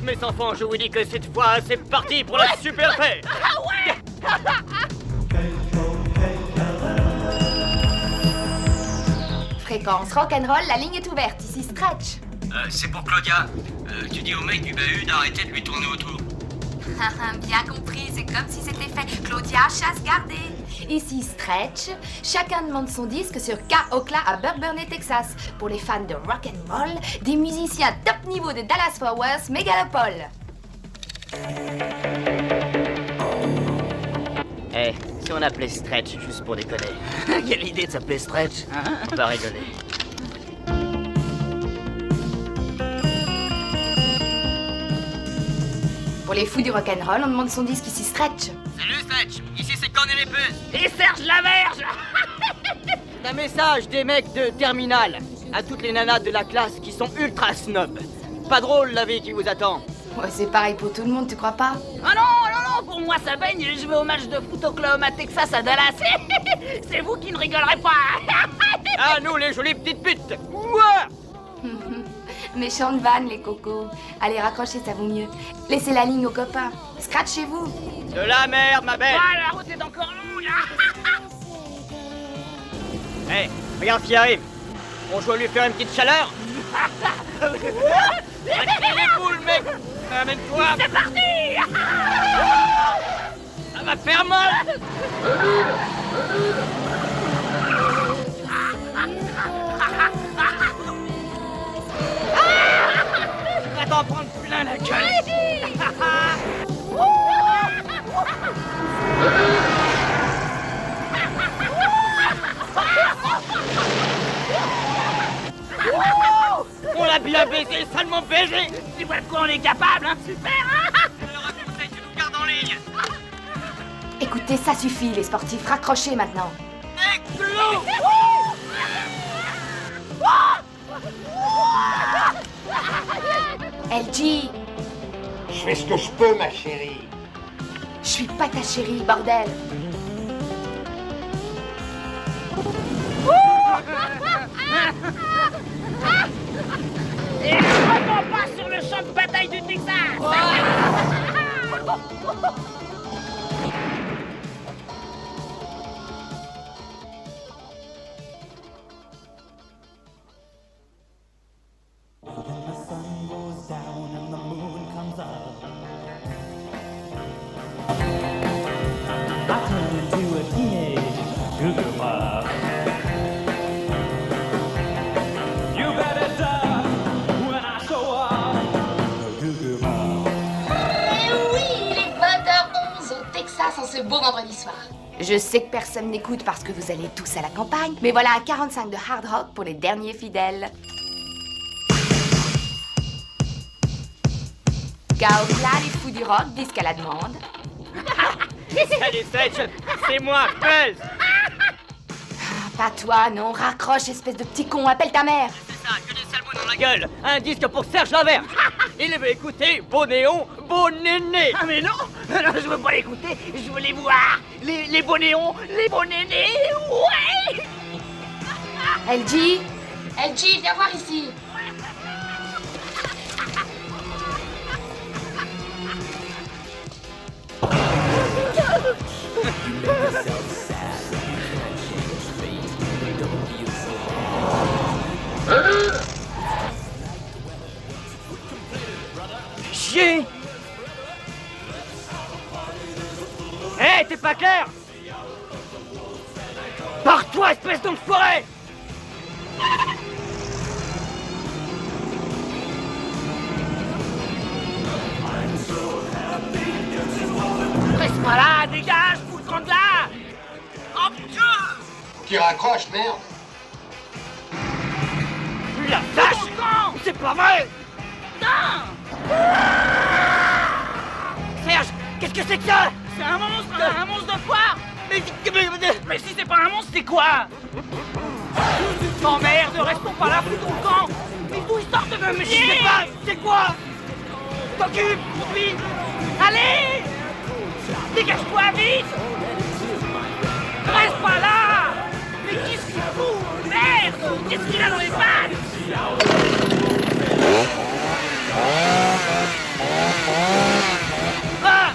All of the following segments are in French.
Mes enfants, je vous dis que cette fois, c'est parti pour la super fête. Ah ouais. Fréquence rock'n'roll, la ligne est ouverte, ici Stretch. C'est pour Claudia. Tu dis au mec du bahut d'arrêter de lui tourner autour. Bien compris, c'est comme si c'était fait. Claudia, chasse gardée. Ici Stretch. Chacun demande son disque sur K-Ocla à Burkburney, Texas. Pour les fans de rock'n'roll, des musiciens top niveau de Dallas-Fort Worth, Mégalopole. Eh, si on appelait Stretch juste pour déconner. Quelle idée de s'appeler Stretch, hein? On va rigoler. Pour les fous du rock'n'roll, on demande son disque ici Stretch. Salut Stretch, ici c'est Cornelepus. Et Serge Laverge. Un message des mecs de Terminal à toutes les nanas de la classe qui sont ultra snobs. Pas drôle la vie qui vous attend. Ouais, c'est pareil pour tout le monde, tu crois pas? Ah non, pour moi ça baigne, je vais au match de foot Oklahoma, Texas à Dallas. C'est vous qui ne rigolerez pas. Ah, nous les jolies petites putes. Ouah. Méchante vanne, les cocos. Allez, raccrochez, ça vaut mieux. Laissez la ligne aux copains. Scratchez-vous. De la merde, ma belle. Ah, la route est encore longue. Eh, regarde ce qui arrive. On joue à lui faire une petite chaleur. Les boules, mec. Amène-toi. C'est parti. Ça va faire mal. Tu vas t'en prendre plein la gueule. On l'a bien baisé, salement baisé. Tu vois de quoi on est capable, hein. Super. Je te conseille, tu nous gardes en ligne. Écoutez, ça suffit, les sportifs. Raccrochez maintenant. Clou. LG, Je fais ce que je peux, ma chérie. je suis pas ta chérie, bordel. Et vraiment pas sur le champ de bataille du Texas. Ce beau vendredi soir. Je sais que personne n'écoute parce que vous allez tous à la campagne, mais voilà un 45 de hard rock pour les derniers fidèles. Kaokla, les fous du rock, disent à la demande. Salut Stretch, c'est moi, Buzz. Pas toi, non, raccroche, espèce de petit con, appelle ta mère. C'est ça, que des sales mots dans la gueule. Un disque pour Serge Laverge. Il veut écouter Beau Néon, Beau Néné. Ah mais non, non, je veux pas l'écouter, je veux les voir. Les beaux néons, les beaux nénés, ouais. LG, viens voir ici. Chier. Hé, t'es pas clair? Pars-toi, espèce d'enfoiré! Reste pas là, dégage, fous-le de là. Oh putain. Qui raccroche, merde. La vache! C'est pas vrai! Non. Serge, qu'est-ce que c'est que ça? C'est un monstre de foire. Mais si c'est pas un monstre, c'est quoi? Oh merde, restons pas là, foutons le camp. Mais d'où ils sortent de me Je sais pas, c'est quoi? T'occupe, vite. Allez. Dégage-toi, vite. Reste pas là. Mais qu'est-ce qu'il fout? Merde. Qu'est-ce qu'il a dans les pattes? Ah!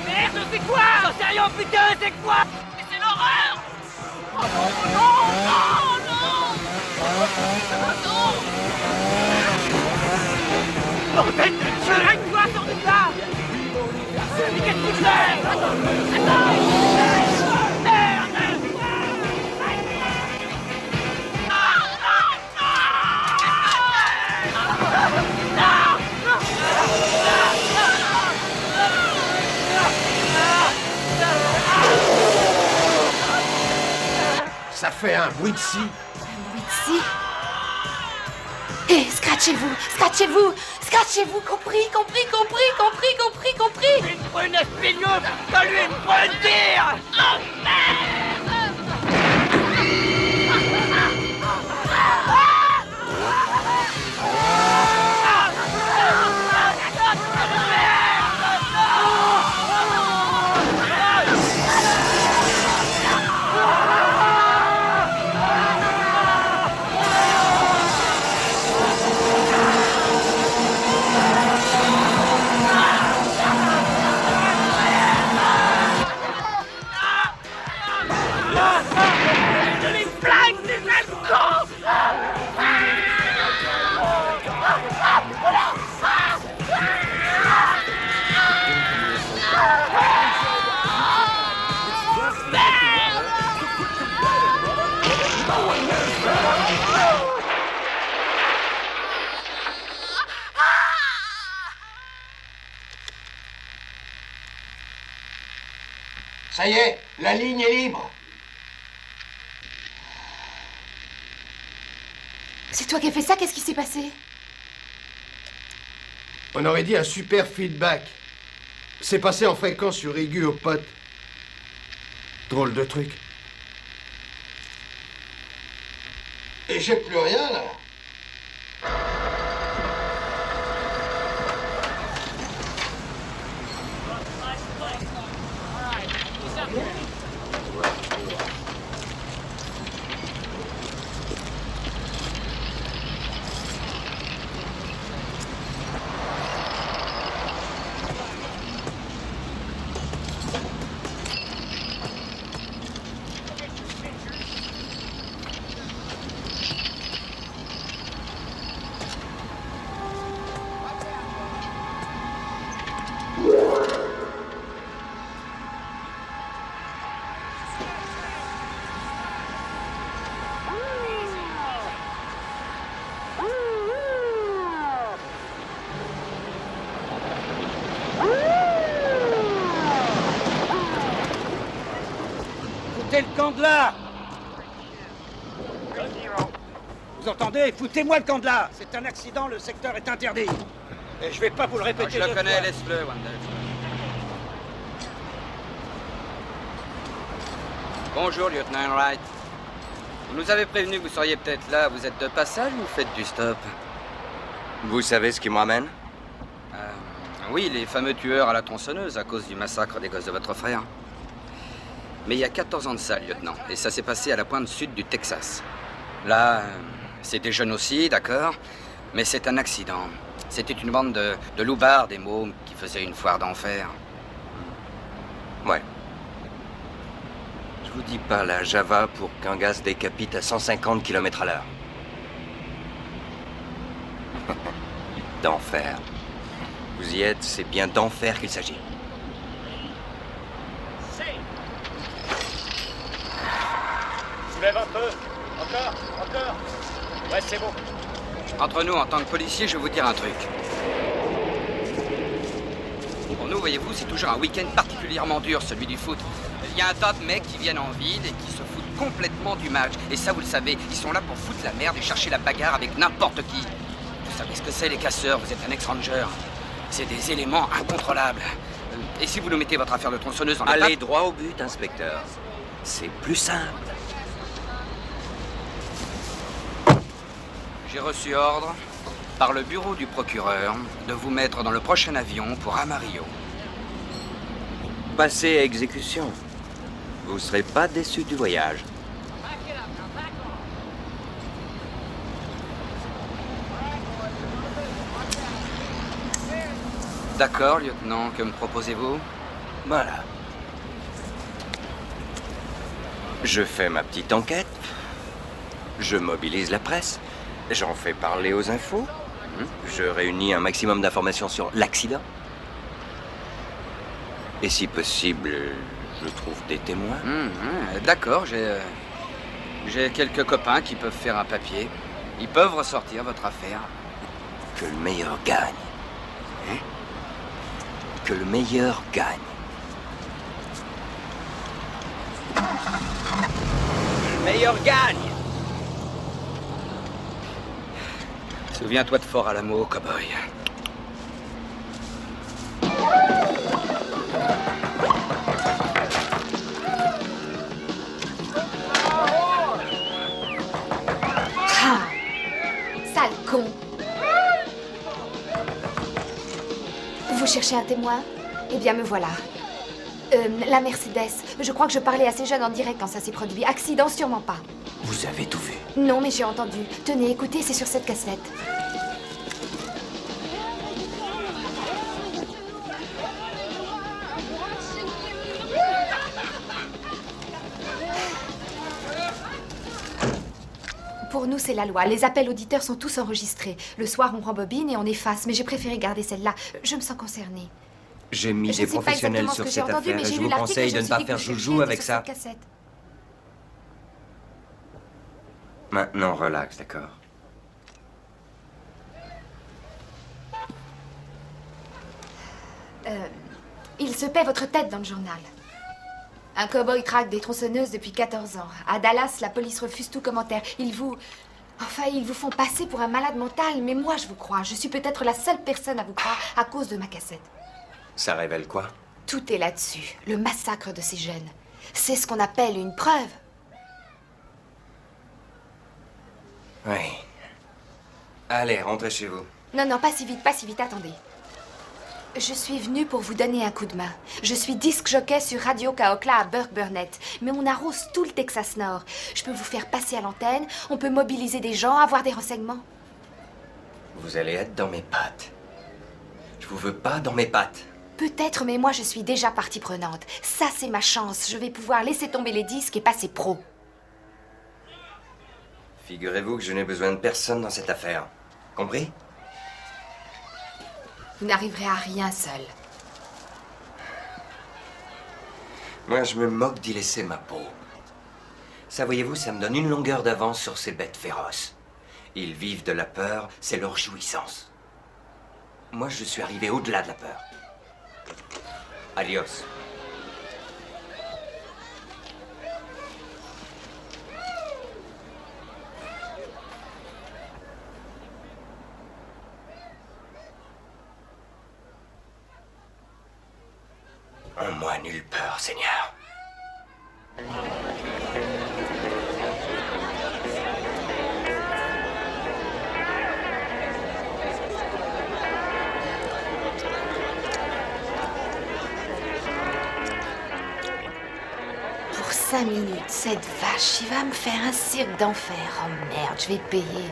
Merde, c'est quoi? J'en sais rien, putain, c'est quoi? Mais c'est l'horreur. Oh non, non, non, non. Bordel de Dieu! Arrête-toi, sors de là. Mais qu'est-ce que tu fais? Attends. Merde. Ça fait un bruit de scie. Ici. Hé, scratchez-vous, compris. Une brune espigneuse! T'as lui une brune tire! Ça y est, la ligne est libre. C'est toi qui as fait ça, qu'est-ce qui s'est passé? On aurait dit un super feedback. C'est passé en fréquence sur aigu au pote. Drôle de truc. Et j'ai plus rien, là. Foutez le camp de là! Vous entendez? Foutez-moi le camp de là! C'est un accident, le secteur est interdit. Et je vais pas vous le répéter. Je le deux connais, fois. laisse-le, Wendell. Bonjour, lieutenant Wright. Vous nous avez prévenu que vous seriez peut-être là. Vous êtes de passage ou vous faites du stop? Vous savez ce qui me ramène? Oui, les fameux tueurs à la tronçonneuse à cause du massacre des gosses de votre frère. Mais il y a 14 ans de ça, lieutenant, et ça s'est passé à la pointe sud du Texas. Là, c'est des jeunes aussi, d'accord, mais c'est un accident. C'était une bande de loupards, des mômes, qui faisaient une foire d'enfer. Ouais. Je vous dis pas la Java pour qu'un gaz décapite à 150 km/h. D'enfer. Vous y êtes, c'est bien d'enfer qu'il s'agit. Soulève un peu. Encore. Ouais, c'est bon. Entre nous, en tant que policier, je vais vous dire un truc. Pour nous, voyez-vous, c'est toujours un week-end particulièrement dur, celui du foot. Il y a un tas de mecs qui viennent en ville et qui se foutent complètement du match. Et ça, vous le savez, ils sont là pour foutre la merde et chercher la bagarre avec n'importe qui. Vous savez ce que c'est, les casseurs, vous êtes un ex-ranger. C'est des éléments incontrôlables. Et si vous nous mettez votre affaire de tronçonneuse en Allez droit au but, inspecteur. C'est plus simple. J'ai reçu ordre par le bureau du procureur de vous mettre dans le prochain avion pour Amarillo. Passez à exécution. Vous serez pas déçu du voyage. D'accord, lieutenant, que me proposez-vous? Voilà. Je fais ma petite enquête. Je mobilise la presse. J'en fais parler aux infos. Je réunis un maximum d'informations sur l'accident. Et si possible, je trouve des témoins. D'accord, j'ai quelques copains qui peuvent faire un papier. Ils peuvent ressortir votre affaire. Que le meilleur gagne. Hein? Que le meilleur gagne. Le meilleur gagne. Souviens-toi de Fort Alamo, cowboy. Ah, sale con. Vous cherchez un témoin? Eh bien, me voilà. La Mercedes. Je crois que je parlais assez jeune en direct quand ça s'est produit. Accident, sûrement pas. Vous avez tout vu. Non, mais j'ai entendu. Tenez, écoutez, c'est sur cette cassette. Pour nous, c'est la loi. Les appels auditeurs sont tous enregistrés. Le soir, on rembobine et on efface. Mais j'ai préféré garder celle-là. Je me sens concernée. J'ai mis Je des ne sais pas professionnels exactement ce sur que j'ai cette entendu, affaire mais et j'ai je lu vous l'article et conseille je de me ne suis pas dit que faire vous joujou cherchiez avec sur ça. cette cassette. Maintenant, relax, d'accord? Il se paie votre tête dans le journal. Un cow-boy traque des tronçonneuses depuis 14 ans. À Dallas, la police refuse tout commentaire. Ils vous font passer pour un malade mental, mais moi, je vous crois. Je suis peut-être la seule personne à vous croire à cause de ma cassette. Ça révèle quoi? Tout est là-dessus. Le massacre de ces jeunes. C'est ce qu'on appelle une preuve. Oui. Allez, rentrez chez vous. Non, pas si vite, attendez. Je suis venue pour vous donner un coup de main. Je suis disc jockey sur Radio Kaokla à Burke Burnett. Mais on arrose tout le Texas Nord. Je peux vous faire passer à l'antenne, on peut mobiliser des gens, avoir des renseignements. Vous allez être dans mes pattes. Je vous veux pas dans mes pattes. Peut-être, mais moi je suis déjà partie prenante. Ça, c'est ma chance. Je vais pouvoir laisser tomber les disques et passer pro. Figurez-vous que je n'ai besoin de personne dans cette affaire. Compris? Vous n'arriverez à rien seul. Moi, je me moque d'y laisser ma peau. Ça, voyez-vous, ça me donne une longueur d'avance sur ces bêtes féroces. Ils vivent de la peur, c'est leur jouissance. Moi, je suis arrivé au-delà de la peur. Adios. En moi, nulle peur, Seigneur. Pour 5 minutes, cette vache, il va me faire un cirque d'enfer. Oh merde, je vais payer.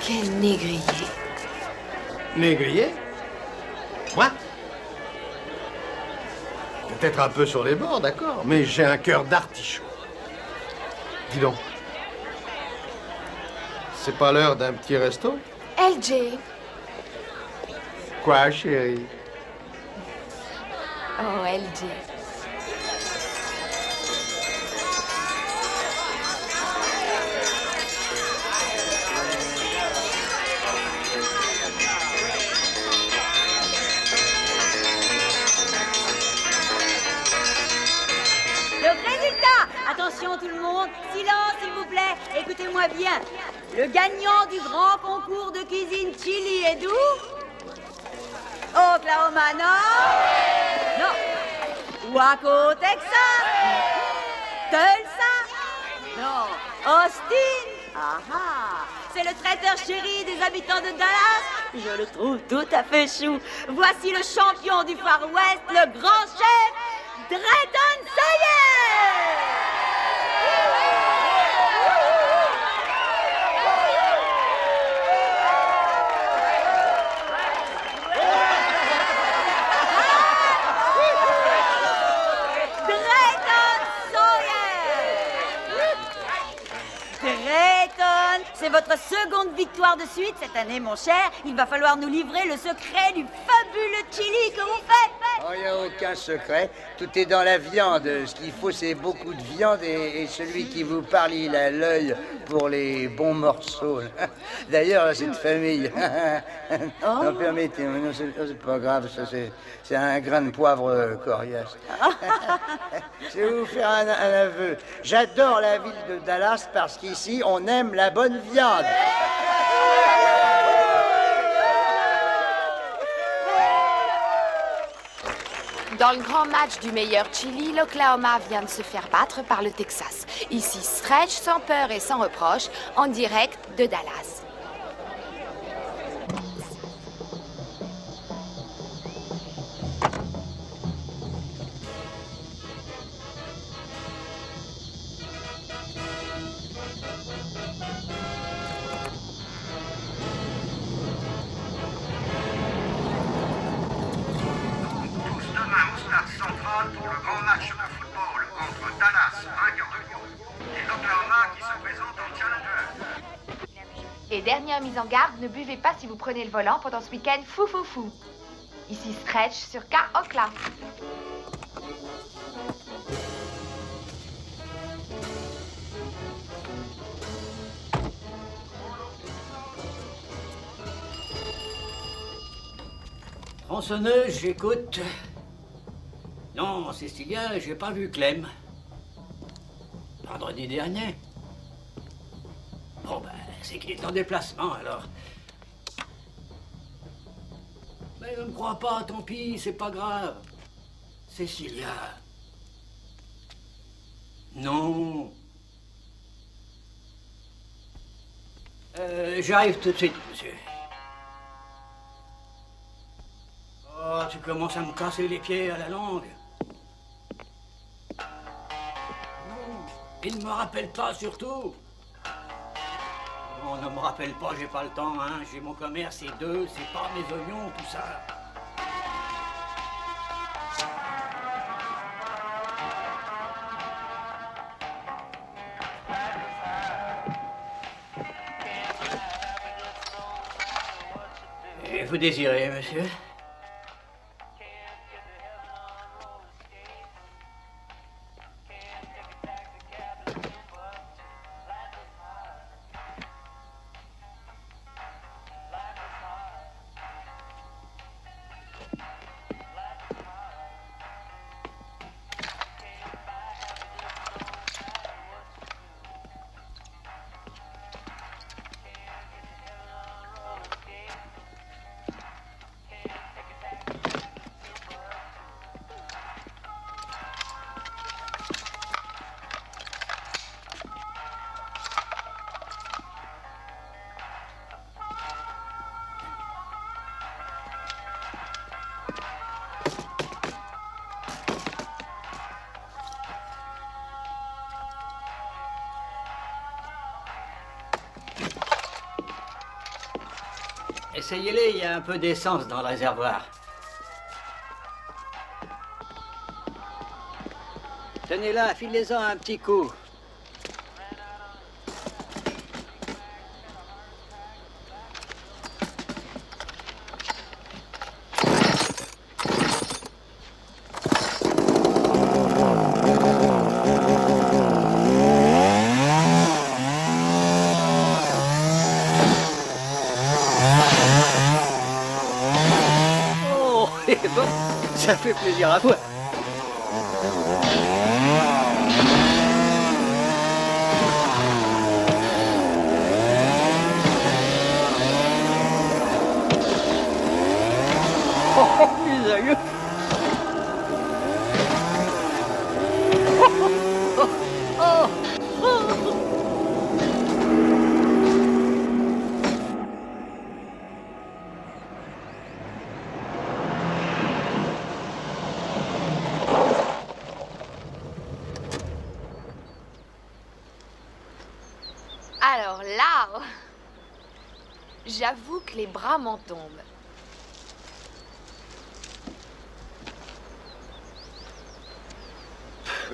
Quel négrier. Négrier? Moi? Peut-être un peu sur les bords, d'accord, mais j'ai un cœur d'artichaut. Dis donc. C'est pas l'heure d'un petit resto? LJ. Quoi, chérie? Oh, LJ. Le résultat! Attention tout le monde, silence s'il vous plaît, écoutez-moi bien. Le gagnant du grand concours de cuisine chili est d'où? Oklahoma, non? Non. Waco, Texas? Tulsa? Non. Austin? Ah ah! C'est le traiteur chéri des habitants de Dallas? Je le trouve tout à fait chou. Voici le champion du Far West, le grand chef, Drayton Sawyer! Drayton, c'est votre seconde victoire de suite cette année, mon cher. Il va falloir nous livrer le secret du fabuleux chili que vous faites. Oh, il n'y a aucun secret. Tout est dans la viande. Ce qu'il faut, c'est beaucoup de viande et celui qui vous parle, il a l'œil pour les bons morceaux. D'ailleurs, cette famille... Non, permettez-moi, non, c'est pas grave, ça, c'est un grain de poivre coriace. Je vais vous faire un aveu. J'adore la ville de Dallas parce qu'ici, on aime la bonne viande. Dans le grand match du meilleur chili, l'Oklahoma vient de se faire battre par le Texas. Ici, Stretch, sans peur et sans reproche, en direct de Dallas. Pour le grand match de football contre Dallas, vainqueur de groupe, et l'Oklahoma qui se présente en challenger. Et dernière mise en garde, ne buvez pas si vous prenez le volant pendant ce week-end fou. Ici Stretch sur K-Okla. Tronçonneuse, j'écoute. Non, Cécilia, j'ai pas vu Clem. Vendredi dernier. Bon, ben, c'est qu'il est en déplacement, alors. Mais ne me crois pas, tant pis, c'est pas grave. Cécilia. Non. J'arrive tout de suite, monsieur. Oh, tu commences à me casser les pieds à la langue. Il ne me rappelle pas, surtout. Non, ne me rappelle pas, j'ai pas le temps, hein. J'ai mon commerce et deux, c'est pas mes oignons, tout ça. Et vous désirez, monsieur? Essayez-les, il y a un peu d'essence dans le réservoir. Tenez-la, filez-en un petit coup. Oh, et bon, ça fait plaisir à voir. Oh, mes aïeux. Alors là, j'avoue que les bras m'en tombent.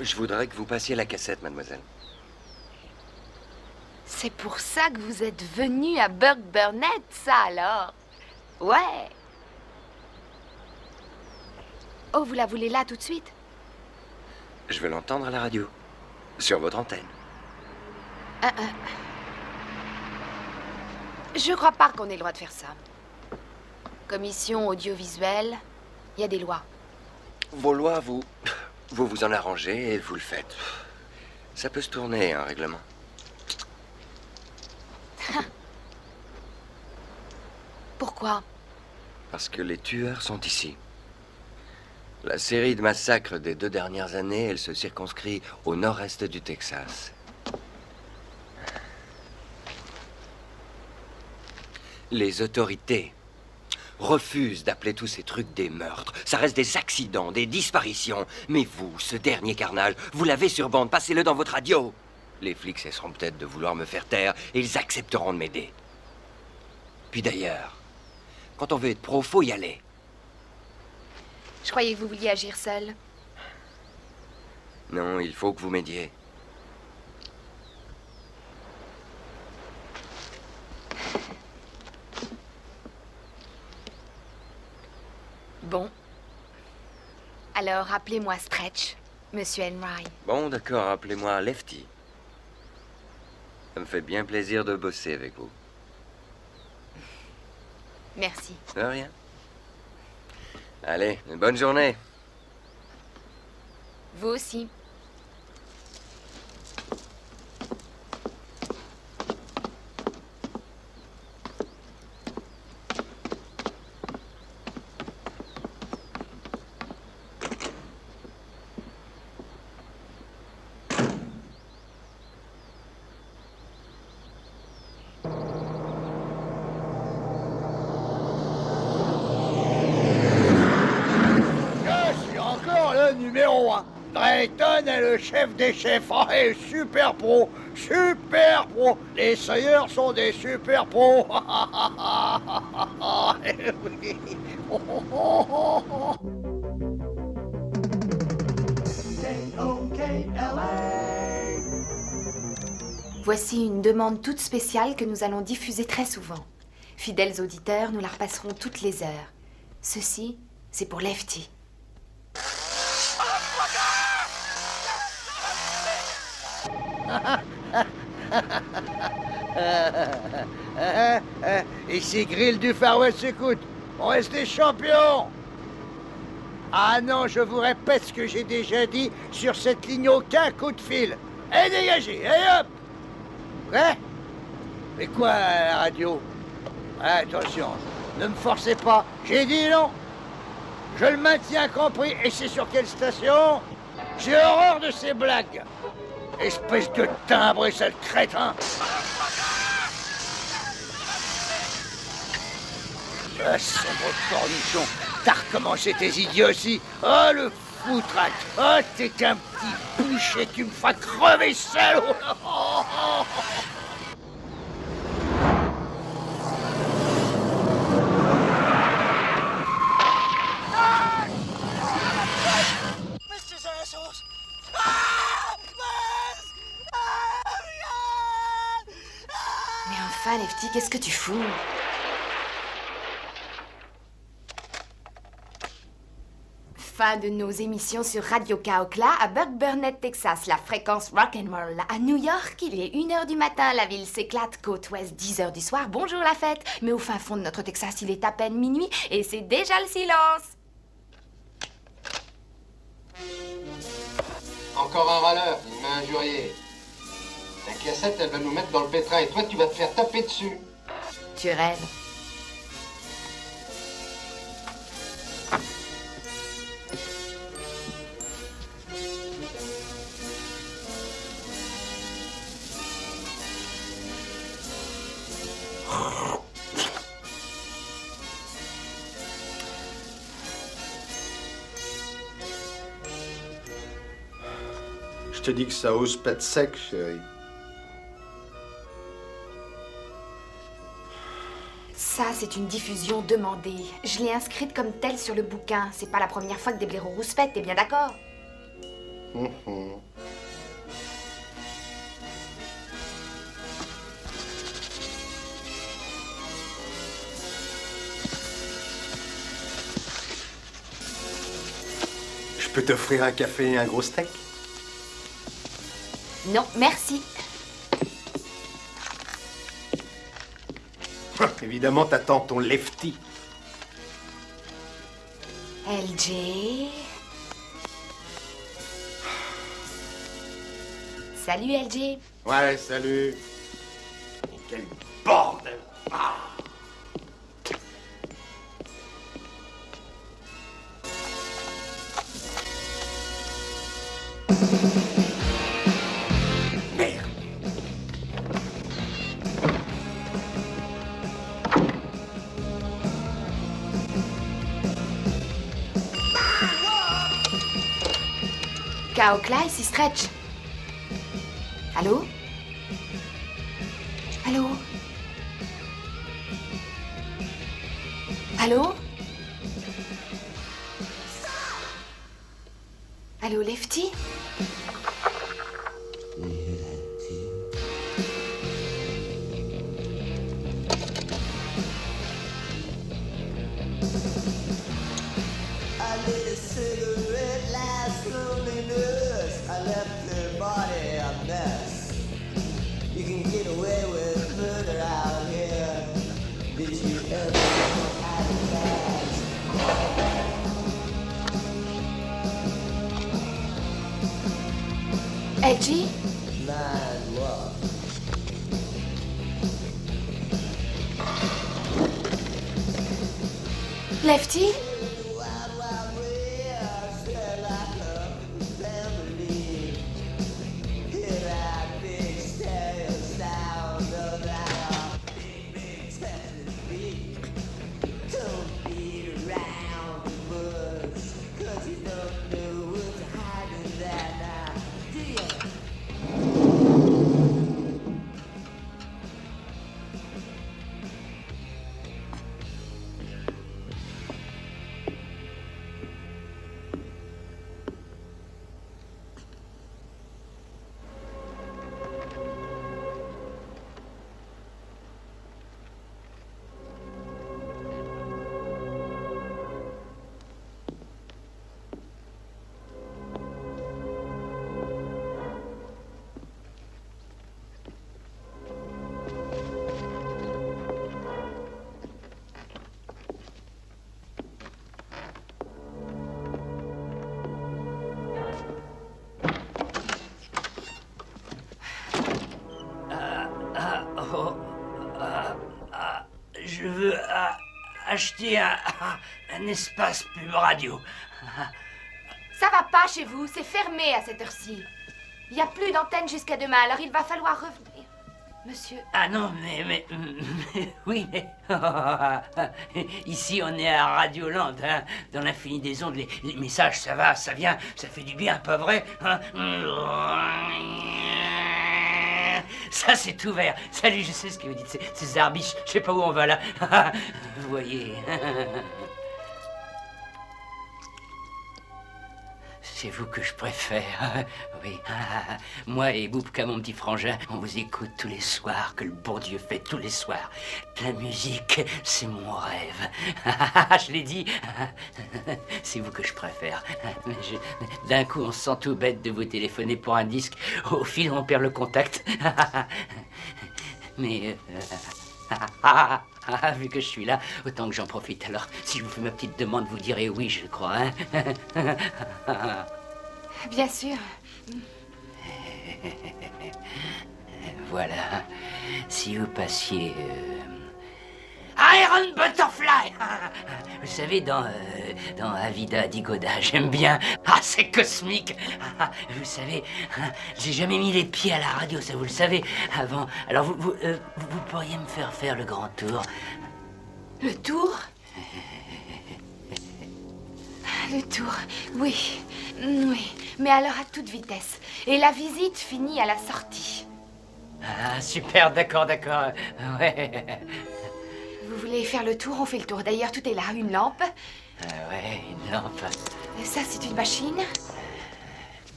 Je voudrais que vous passiez la cassette, mademoiselle. C'est pour ça que vous êtes venu à Burg Burnett, ça alors? Ouais. Oh, vous la voulez là tout de suite? Je veux l'entendre à la radio. Sur votre antenne. Je crois pas qu'on ait le droit de faire ça. Commission audiovisuelle, il y a des lois. Vos lois, vous vous en arrangez et vous le faites. Ça peut se tourner, un règlement. Pourquoi? Parce que les tueurs sont ici. La série de massacres des 2 dernières années, elle se circonscrit au nord-est du Texas. Les autorités refusent d'appeler tous ces trucs des meurtres. Ça reste des accidents, des disparitions. Mais vous, ce dernier carnage, vous l'avez sur bande, passez-le dans votre radio. Les flics cesseront peut-être de vouloir me faire taire et ils accepteront de m'aider. Puis d'ailleurs, quand on veut être pro, faut y aller. Je croyais que vous vouliez agir seul. Non, il faut que vous m'aidiez. Bon. Alors, appelez-moi Stretch, Monsieur Enright. Bon, d'accord, appelez-moi Lefty. Ça me fait bien plaisir de bosser avec vous. Merci. De rien. Allez, une bonne journée. Vous aussi. Numéro 1. Drayton est le chef des chefs. Oh, et super pro. Super pro. Les Sawyers sont des super pros. Eh oui. Voici une demande toute spéciale que nous allons diffuser très souvent. Fidèles auditeurs, nous la repasserons toutes les heures. Ceci, c'est pour Lefty. Ici Grill du Far West, écoute, on reste des champions. Ah non, je vous répète ce que j'ai déjà dit, sur cette ligne aucun coup de fil. Et dégagez, et hop. Ouais. Mais quoi, la radio? Attention, ne me forcez pas, j'ai dit non. Je le maintiens compris, et c'est sur quelle station? J'ai horreur de ces blagues. Espèce de timbre, sale crétin. Ah, sombre cornichon, t'as recommencé tes idioties. Oh, le foutraque. Oh, t'es qu'un petit boucher, tu me feras crever, salaud. Lefty, qu'est-ce que tu fous? Fin de nos émissions sur Radio Kaokla à Burnt, Texas, la fréquence rock'n'roll. À New York, il est 1h du matin, la ville s'éclate. Côte ouest, 10h du soir, bonjour la fête. Mais au fin fond de notre Texas, il est à peine minuit et c'est déjà le silence. Encore un râleur, il m'a injurié. La cassette, elle va nous mettre dans le pétrin et toi, tu vas te faire taper dessus. Tu rêves. Je te dis que ça ose pas de sec, chérie. Ça, c'est une diffusion demandée. Je l'ai inscrite comme telle sur le bouquin. C'est pas la première fois que des blaireaux rouspètent, t'es bien d'accord? Je peux t'offrir un café et un gros steak? Non, merci. Évidemment, t'attends ton Lefty. LJ. Salut, LJ. Ouais, salut. Quel bordel! Ah. Merde. Kaokla, ici Stretch. Allô? Allô? Allô? Allô, Lefty? I lit a cigarette last loneliness. I left the body a mess. You can get away with murder out here. Did you ever have a fast? LG? Man, what? Lefty? Je veux acheter un espace pub radio. Ça va pas chez vous, c'est fermé à cette heure-ci. Il n'y a plus d'antenne jusqu'à demain, alors il va falloir revenir. Monsieur... Ah non, mais oui, mais... Ici, on est à Radioland, hein, dans l'infini des ondes. Les messages, ça va, ça vient, ça fait du bien, pas vrai, hein? Ça, c'est ouvert. Salut, je sais ce que vous dites, ces arbiches. Je sais pas où on va, là. Vous voyez. C'est vous que je préfère. Oui. Moi et Boubka, mon petit frangin, on vous écoute tous les soirs, que le bon Dieu fait tous les soirs. La musique, c'est mon rêve. Je l'ai dit. C'est vous que je préfère. D'un coup, on se sent tout bête de vous téléphoner pour un disque. Au fil, on perd le contact. Mais... vu que je suis là, autant que j'en profite. Alors, si je vous fais ma petite demande, vous direz oui, je crois, hein? Bien sûr. Voilà. Si vous passiez... Iron Butterfly. Vous savez, dans Avida Digoda, j'aime bien. Ah, c'est cosmique. Vous savez, j'ai jamais mis les pieds à la radio, ça vous le savez, avant. Alors, vous pourriez me faire le grand tour. Le tour? Le tour, oui. Oui, mais alors à toute vitesse. Et la visite finit à la sortie. Ah, super, d'accord. Ouais. Vous voulez faire le tour? On fait le tour. D'ailleurs, tout est là. Une lampe. Ouais, une lampe. Ça, c'est une machine.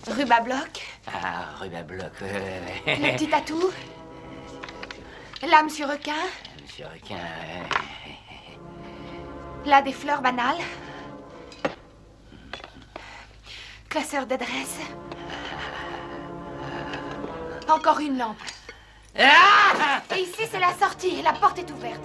Rube à bloc. Ah, rube à bloc, ouais. Le petit atout. Là, Monsieur Requin. Monsieur Requin, Là, des fleurs banales. Classeur d'adresse. Encore une lampe. Ah! Et ici, c'est la sortie. La porte est ouverte.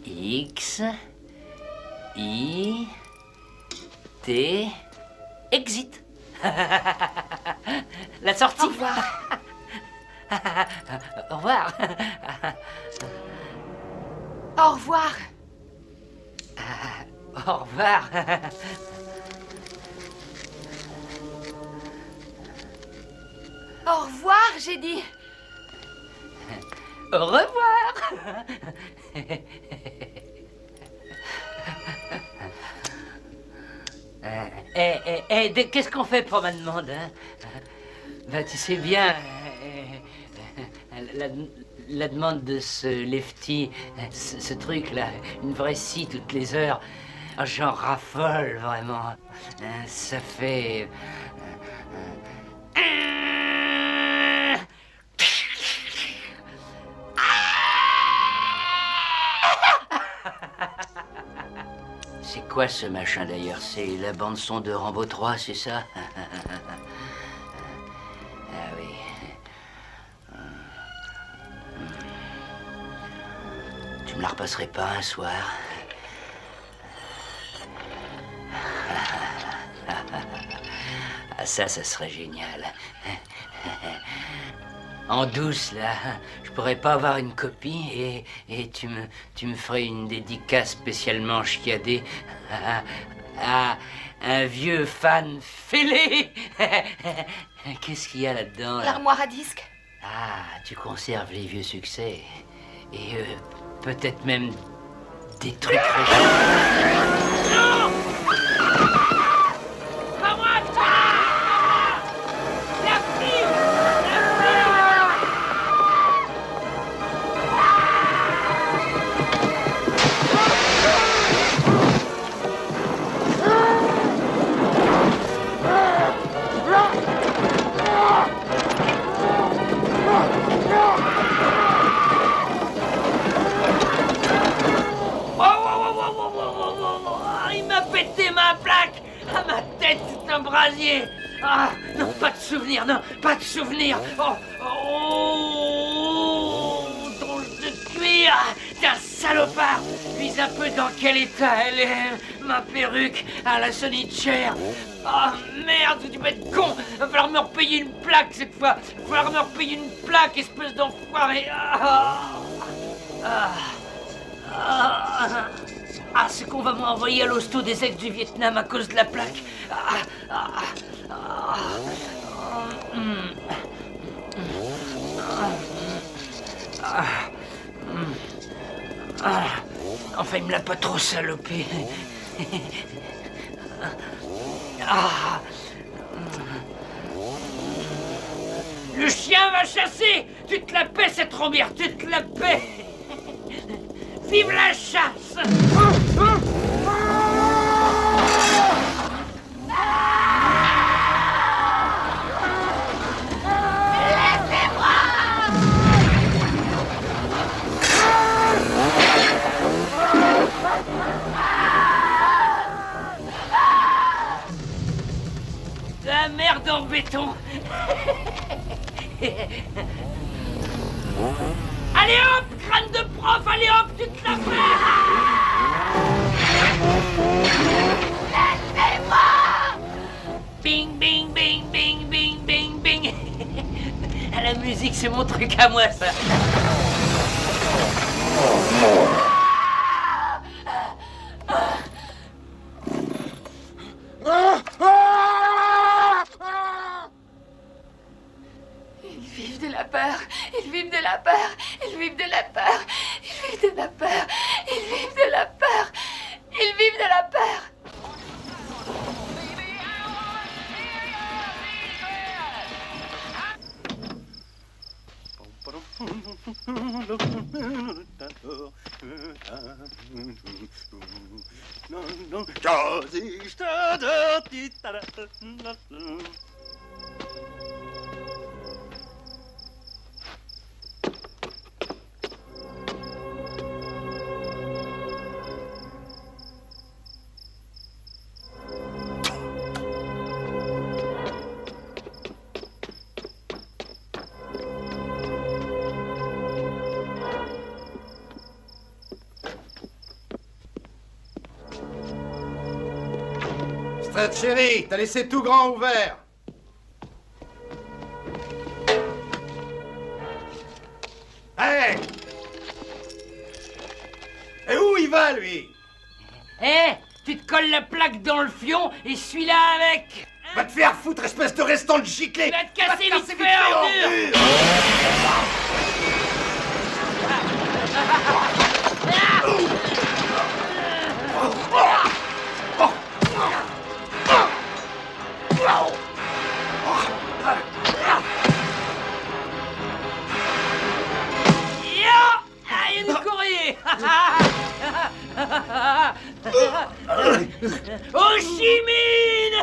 X I T exit. La sortie. Au revoir. Au revoir. Au revoir. Au revoir. Au revoir, j'ai dit. Au revoir. Qu'est-ce qu'on fait pour ma demande, hein? Ben, tu sais bien, la demande de ce lefty, ce truc-là, une vraie scie toutes les heures, j'en raffole vraiment. Ça fait... C'est quoi ce machin d'ailleurs? C'est la bande-son de Rambo 3, c'est ça? Ah oui. Tu me la repasserais pas un soir? Ah ça serait génial. En douce, là, je pourrais pas avoir une copie et tu me ferais une dédicace spécialement chiadée à un vieux fan fêlé. Qu'est-ce qu'il y a là-dedans, là? L'armoire à disques. Ah, tu conserves les vieux succès. Et peut-être même des trucs récents. Non! Pas moi, la fille! Il m'a pété ma plaque! À ma tête, c'est un brasier! Ah, non, pas de souvenir, non, pas de souvenir! Oh, drôle de cuir! T'es un salopard! Puis un peu dans quel état elle est, ma perruque à la Sonicher! Ah, merde, tu vas être con! Va falloir me repayer une plaque cette fois! Va falloir me repayer une plaque, espèce d'enfoiré! Ah, c'est qu'on va m'envoyer à l'hosto des ex du Vietnam à cause de la plaque. Enfin, il me l'a pas trop salopé. Ah. Le chien va chasser. Tu te la paies, cette Romire, tu te la paies. Vive la chasse. La merde en béton. Allez hop, crâne de prof, allez hop, tu te la fais. Laissez-moi. Bing, bing, bing, bing, bing, bing, bing. La musique, c'est mon truc à moi, ça. Ils vivent de la peur, ils vivent de la peur, ils vivent de la peur, ils vivent de la peur, ils vivent de la peur, ils vivent de la peur. Chérie, t'as laissé tout grand ouvert. Hé! Et où il va, lui? Eh, tu te colles la plaque dans le fion et suis-là avec. Va te faire foutre, espèce de restant de giclé! Tu vas te casser vite fait en dur. Ho Chi Minh.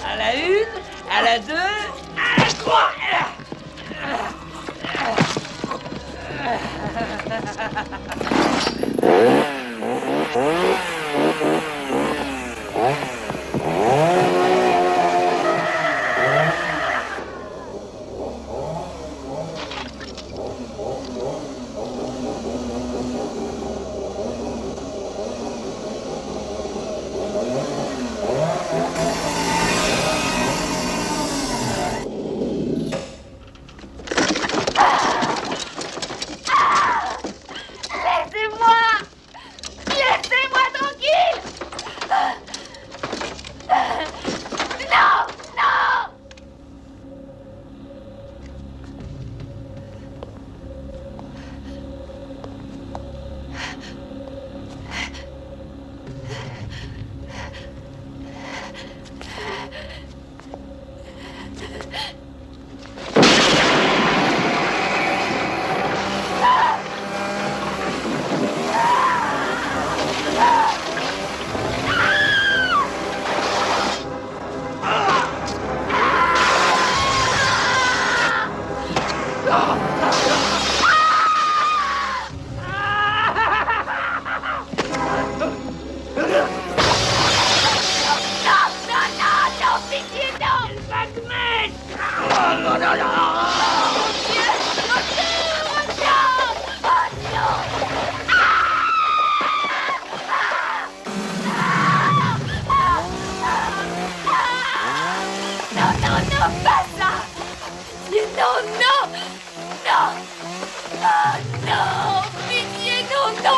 À la une, à la deux, à la trois.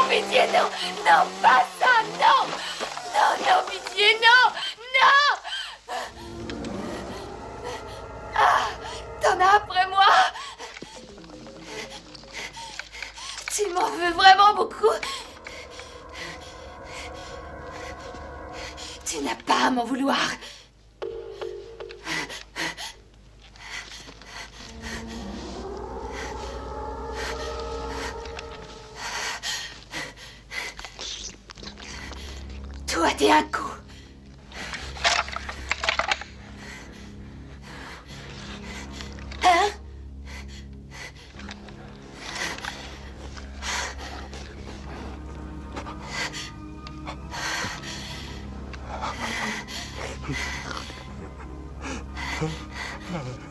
Pitié, non! Non, pas ça, non! Non, non, pitié, non! Non! Ah, t'en as après moi! veux vraiment beaucoup. Tu n'as pas à m'en vouloir. Toi, t'es un coup. Hein?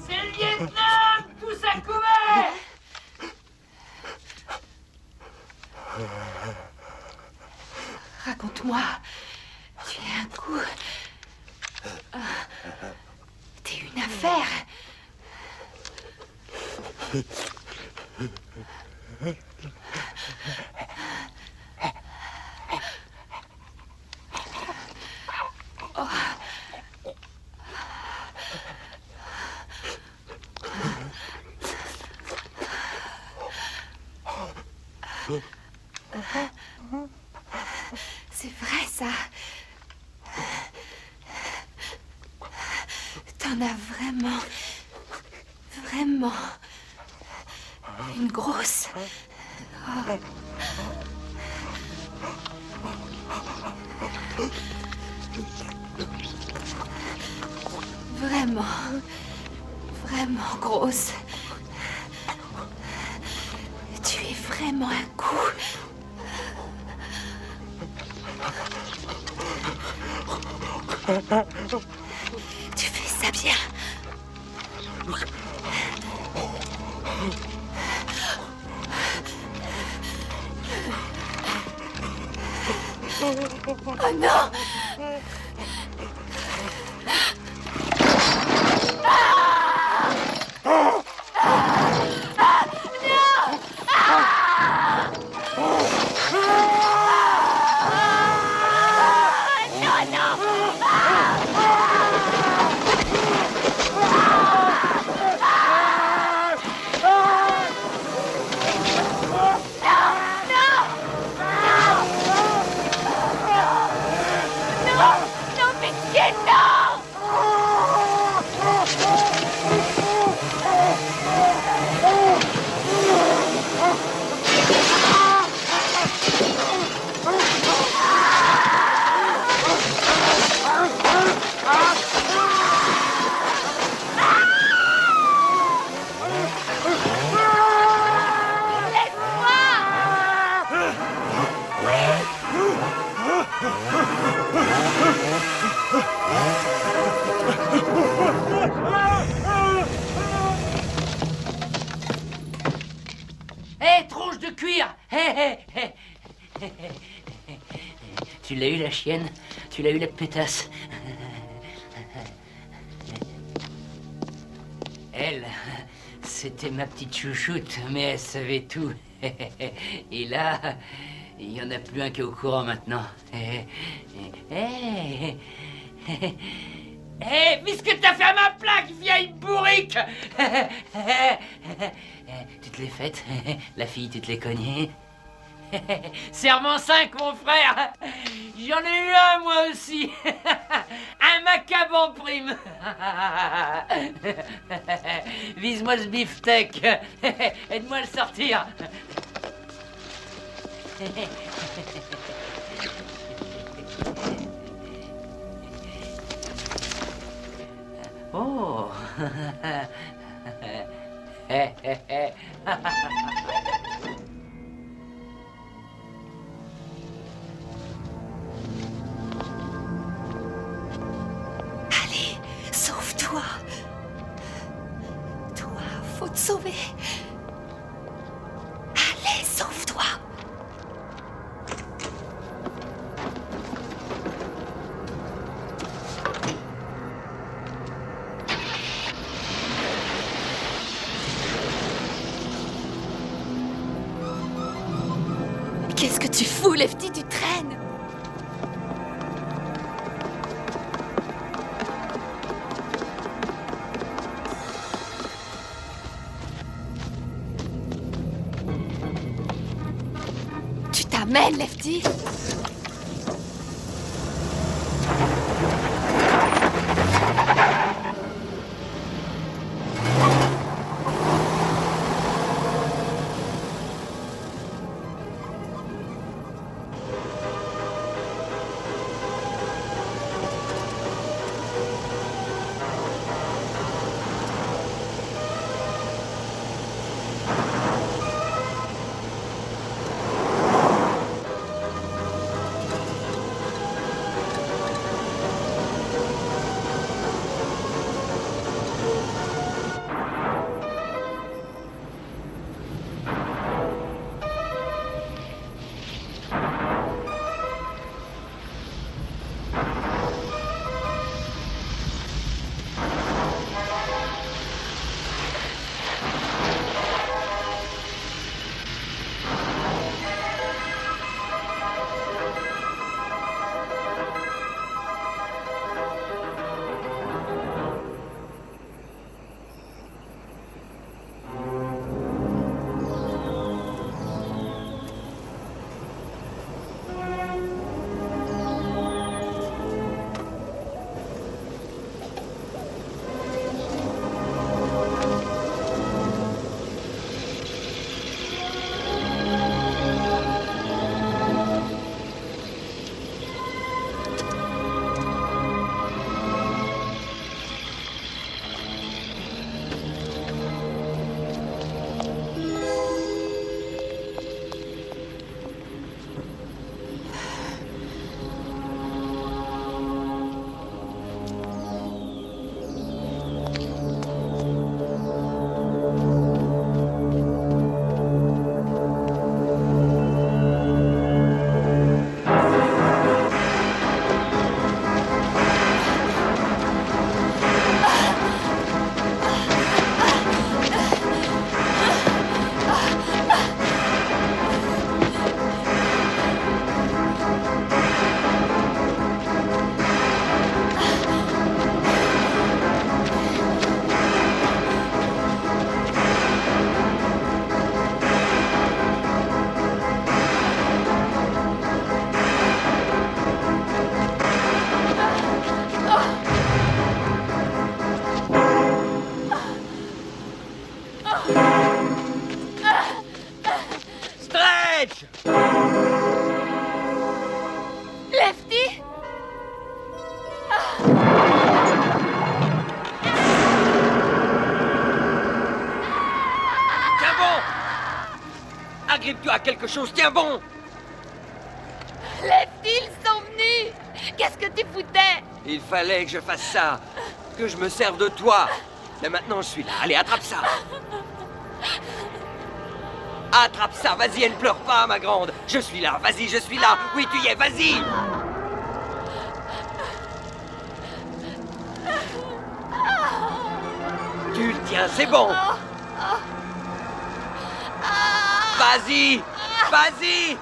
C'est le Vietnam! Tous à couvert! Raconte-moi. Tu es un coup. T'es une affaire. C'est vrai, ça. T'en as vraiment... Vraiment... Une grosse... Oh. Vraiment... Vraiment grosse. Tu es vraiment un coup. Tu fais ça bien. Oh non! Hé, tronche de cuir! Hé. Tu l'as eu, la chienne? Tu l'as eu, la pétasse? Elle, c'était ma petite chouchoute, mais elle savait tout. Et là, il n'y en a plus un qui est au courant maintenant. Hé, puisque t'as fait à ma plaque, vieille bourrique! Tu te l'es faite? La fille, tu te l'es cognée? Serment 5, mon frère! J'en ai eu un, moi aussi! Un macabre en prime! Vise-moi ce beefsteak! Aide-moi à le sortir! Oh! Allez, sauve-toi. Toi, faut te sauver. Allez, sauve-toi. Qu'est-ce que tu fous, Lefty? Tu traînes. Amen, Lefty. Stretch! Lefty? Tiens bon! Agrippe-toi à quelque chose, tiens bon! Lefty, ils sont venus! Qu'est-ce que tu foutais? Il fallait que je fasse ça, que je me serve de toi. Mais maintenant je suis là, allez, attrape ça! Attrape ça, vas-y, elle ne pleure pas, ma grande. Je suis là, vas-y, je suis là. Oui, tu y es, vas-y. Tu le tiens, c'est bon. Vas-y, vas-y.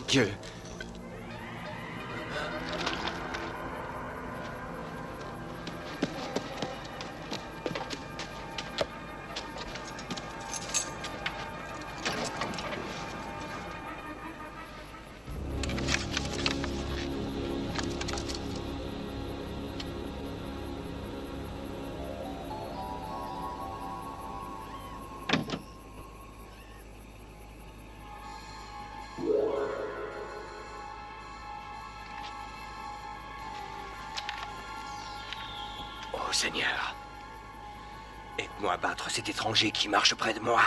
Dieu. Seigneur, aide-moi à battre cet étranger qui marche près de moi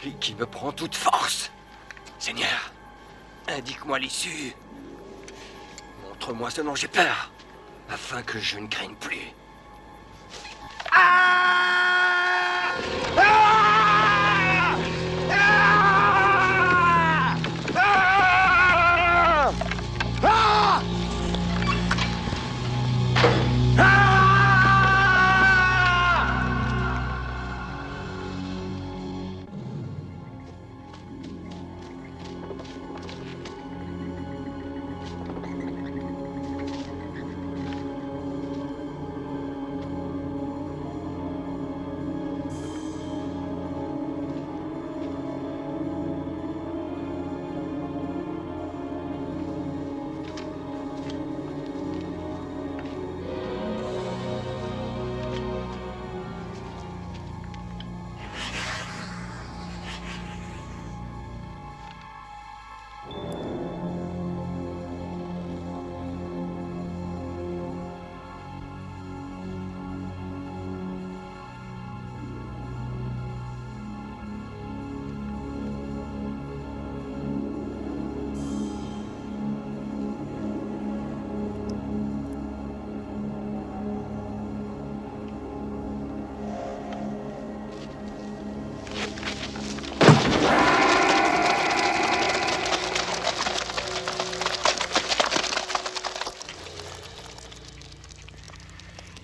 et qui me prend toute force. Seigneur, indique-moi l'issue. Mon Montre-moi ce dont j'ai peur, afin que je ne craigne plus.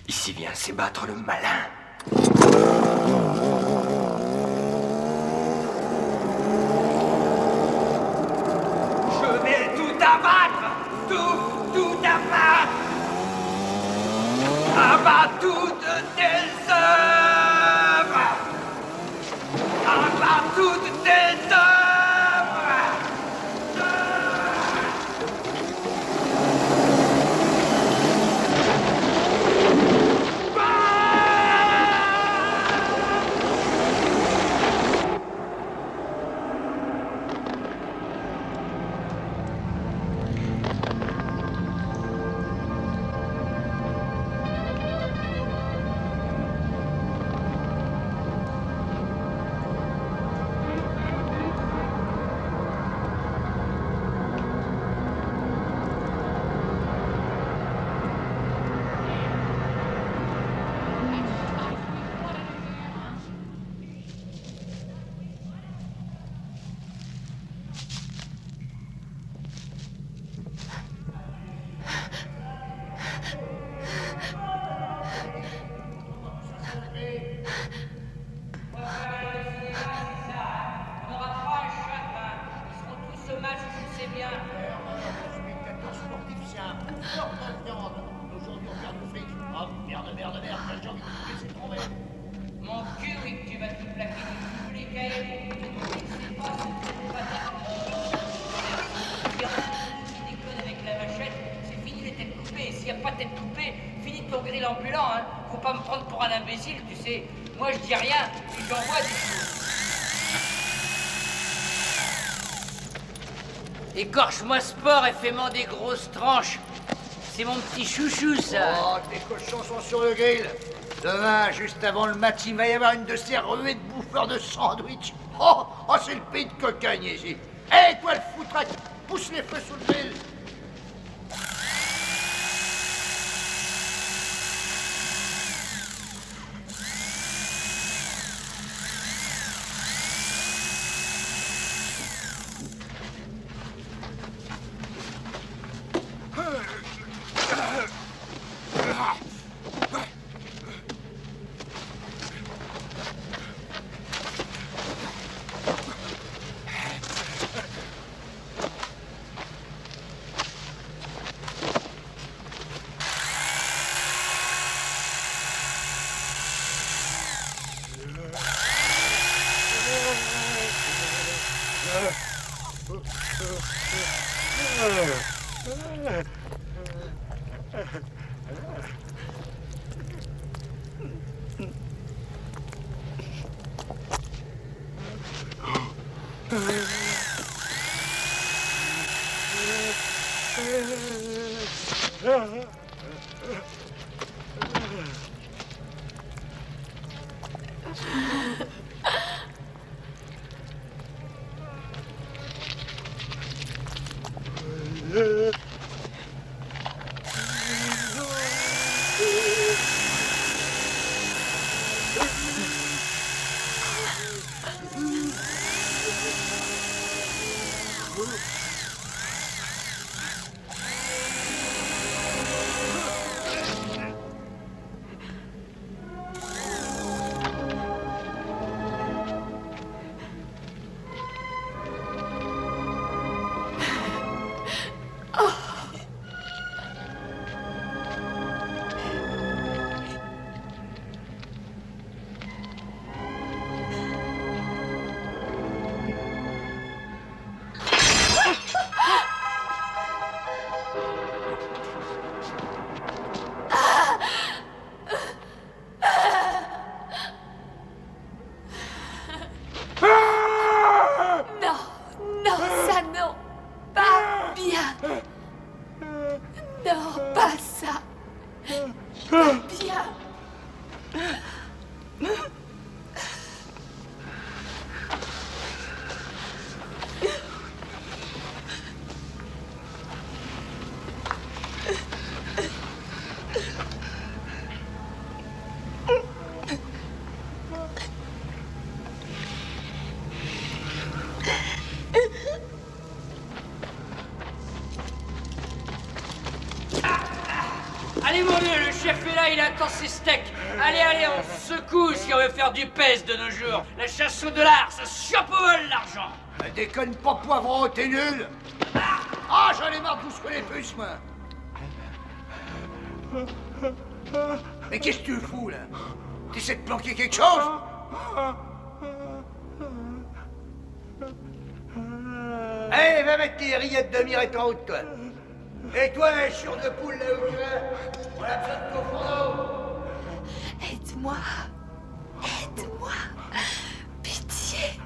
Ici vient s'ébattre le malin. Je vais tout abattre! Tout abattre! Abat toutes tes œuvres! Abat toutes tes œuvres! Mon cul, oui, que tu vas tout plaquer tous les cahiers. C'est pas avec la machette, c'est fini les têtes coupées. S'il n'y a pas de tête coupée, fini ton grill ambulant, hein. Faut pas me prendre pour un imbécile, tu sais. Moi, je dis rien, puis j'envoie des choses. Écorche-moi sport et fais-moi des grosses tranches. C'est mon petit chouchou, ça. Oh, tes cochons sont sur le grill. Demain, juste avant le match, il va y avoir une de ces ruées de bouffeurs de sandwich. Oh, c'est le pays de cocagne ici. Hé, toi le foutraque, pousse les feux sous le grill. Allez mon dieu, le chef est là, il attend ses steaks. Allez, allez, on se secoue si on veut faire du pèse de nos jours. La chasse au dollar, ça se chope au vol l'argent. Déconne pas, poivron, t'es nul. Ah, j'en ai marre de vous secouer les puces, moi. Mais qu'est-ce que tu fous, là? T'essaies de planquer quelque chose? Allez, va mettre tes rillettes de mirette en haut de toi. Et toi, chur de poule, là où tu es, on a besoin de ton fourneau. Aide-moi. Aide-moi. Pitié.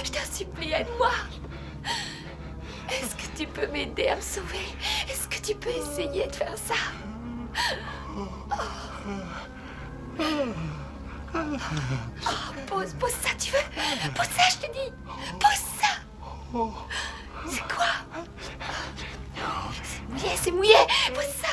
Je t'en supplie, aide-moi. Est-ce que tu peux m'aider à me sauver? Est-ce que tu peux essayer de faire ça? Pose ça, tu veux? Pose ça, je te dis. Pose ça. C'est quoi? C'est mouillé, pose ça.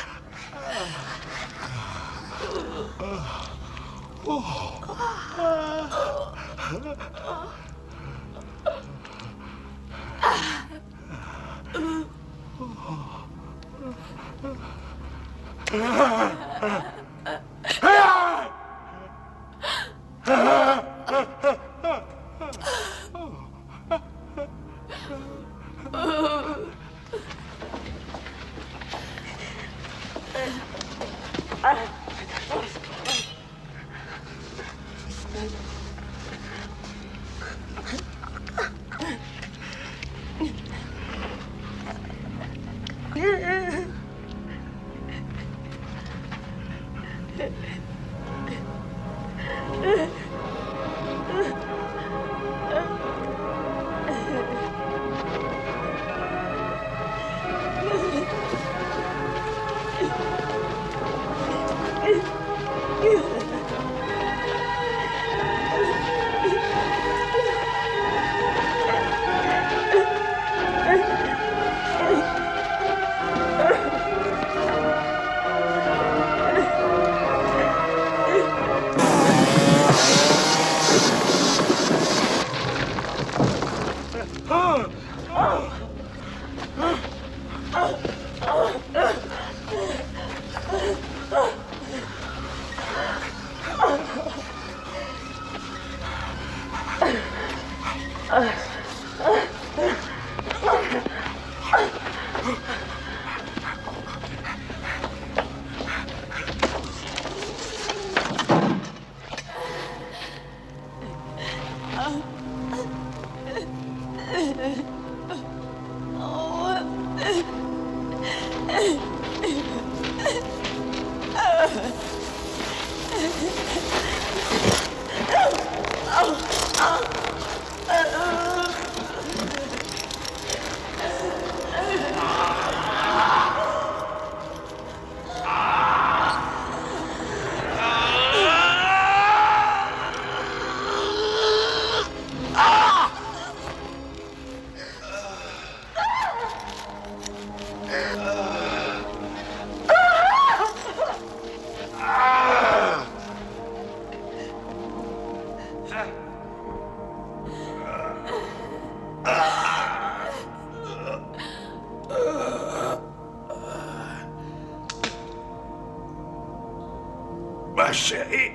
Ma chérie.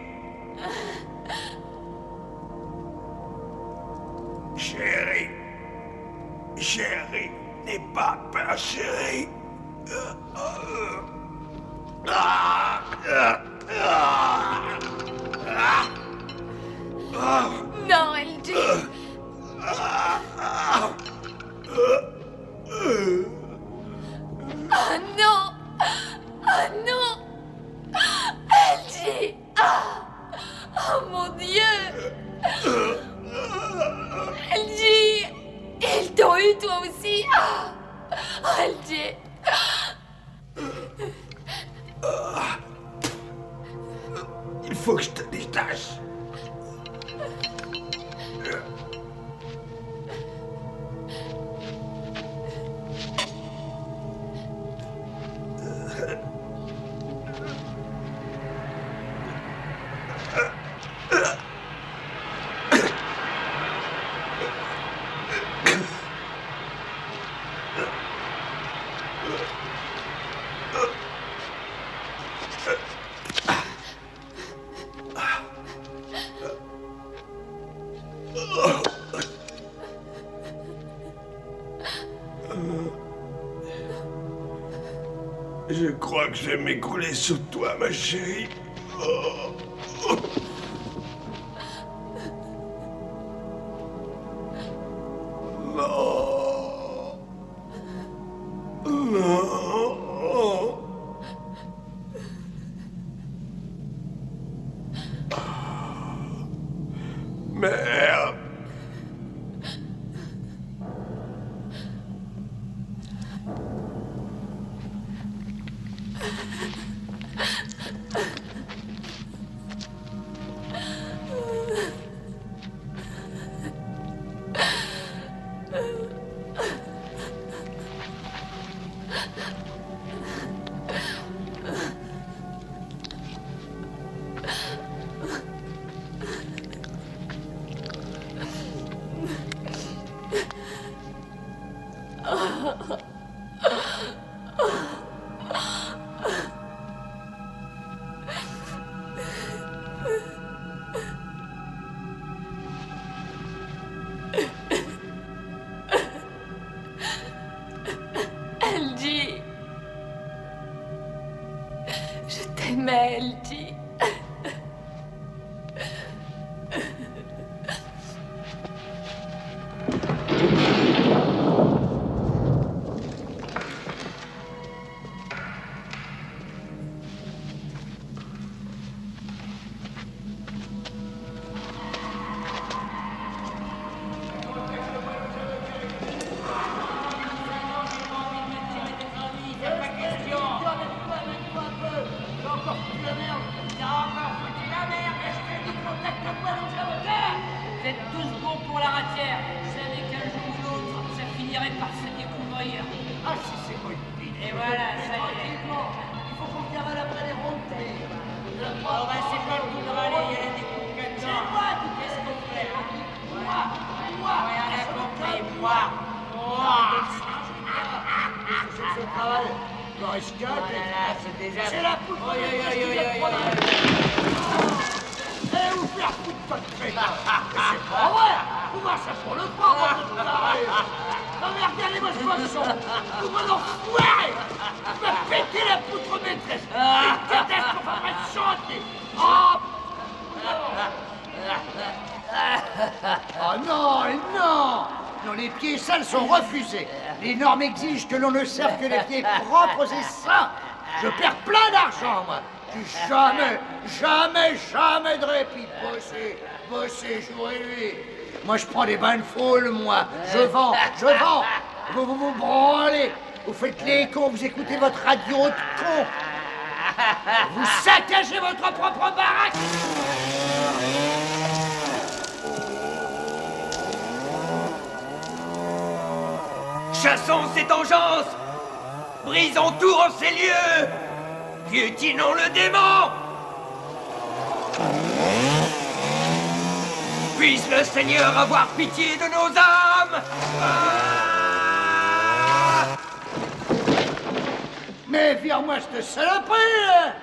Chérie. Chérie. N'aie pas peur, chérie. Non, LG. Oh non. Oh non. LG. Oh mon Dieu. LG. Ils t'ont eu toi aussi. Oh LG. Il faut que je te détache. Je crois que je vais m'écrouler sous toi, ma chérie. Non. Non. Merde. LG. Je t'aimais, LG. Vous êtes tous bons pour la ratière. Vous savez qu'un jour ou l'autre, ça finirait par se découvrir. Ah, si c'est moi une bite. Et voilà, ça y est. Tranquillement. Il faut qu'on cavale après les remontées. Oh, bah, c'est pas le tout de râler, il y a la découpe là-dedans. C'est moi qui Qu'est-ce qu'on fait? Moi. Rien à compris, moi. C'est le travail. Boris IV. Voilà, c'est déjà... C'est la poudre de maîtresse qui vient de prendre un... Allez vous faire foutre, pas de crétin. C'est pas vrai. Vous voir ça pour le prendre, vous tarés. Non mais regardez-moi ce poisson. Vous m'en enfoirez. Vous m'avez pété la poutre maîtresse. Une catastrophe après de chantier. Oh non, non. Non, les pieds sales sont refusés. Les normes exigent que l'on ne serve que les pieds propres et sains. Je perds plein d'argent, moi. Jamais de répit. Bosser jour et nuit. Moi, je prends des bains de foule, moi. Je vends. Vous branlez. Vous faites les cons, vous écoutez votre radio de con. Vous saccagez votre propre baraque. Chassons cette engeance! Brisons tout en ces lieux! Piétinons le démon! Puisse le Seigneur avoir pitié de nos âmes! Mais vire-moi cette saloperie!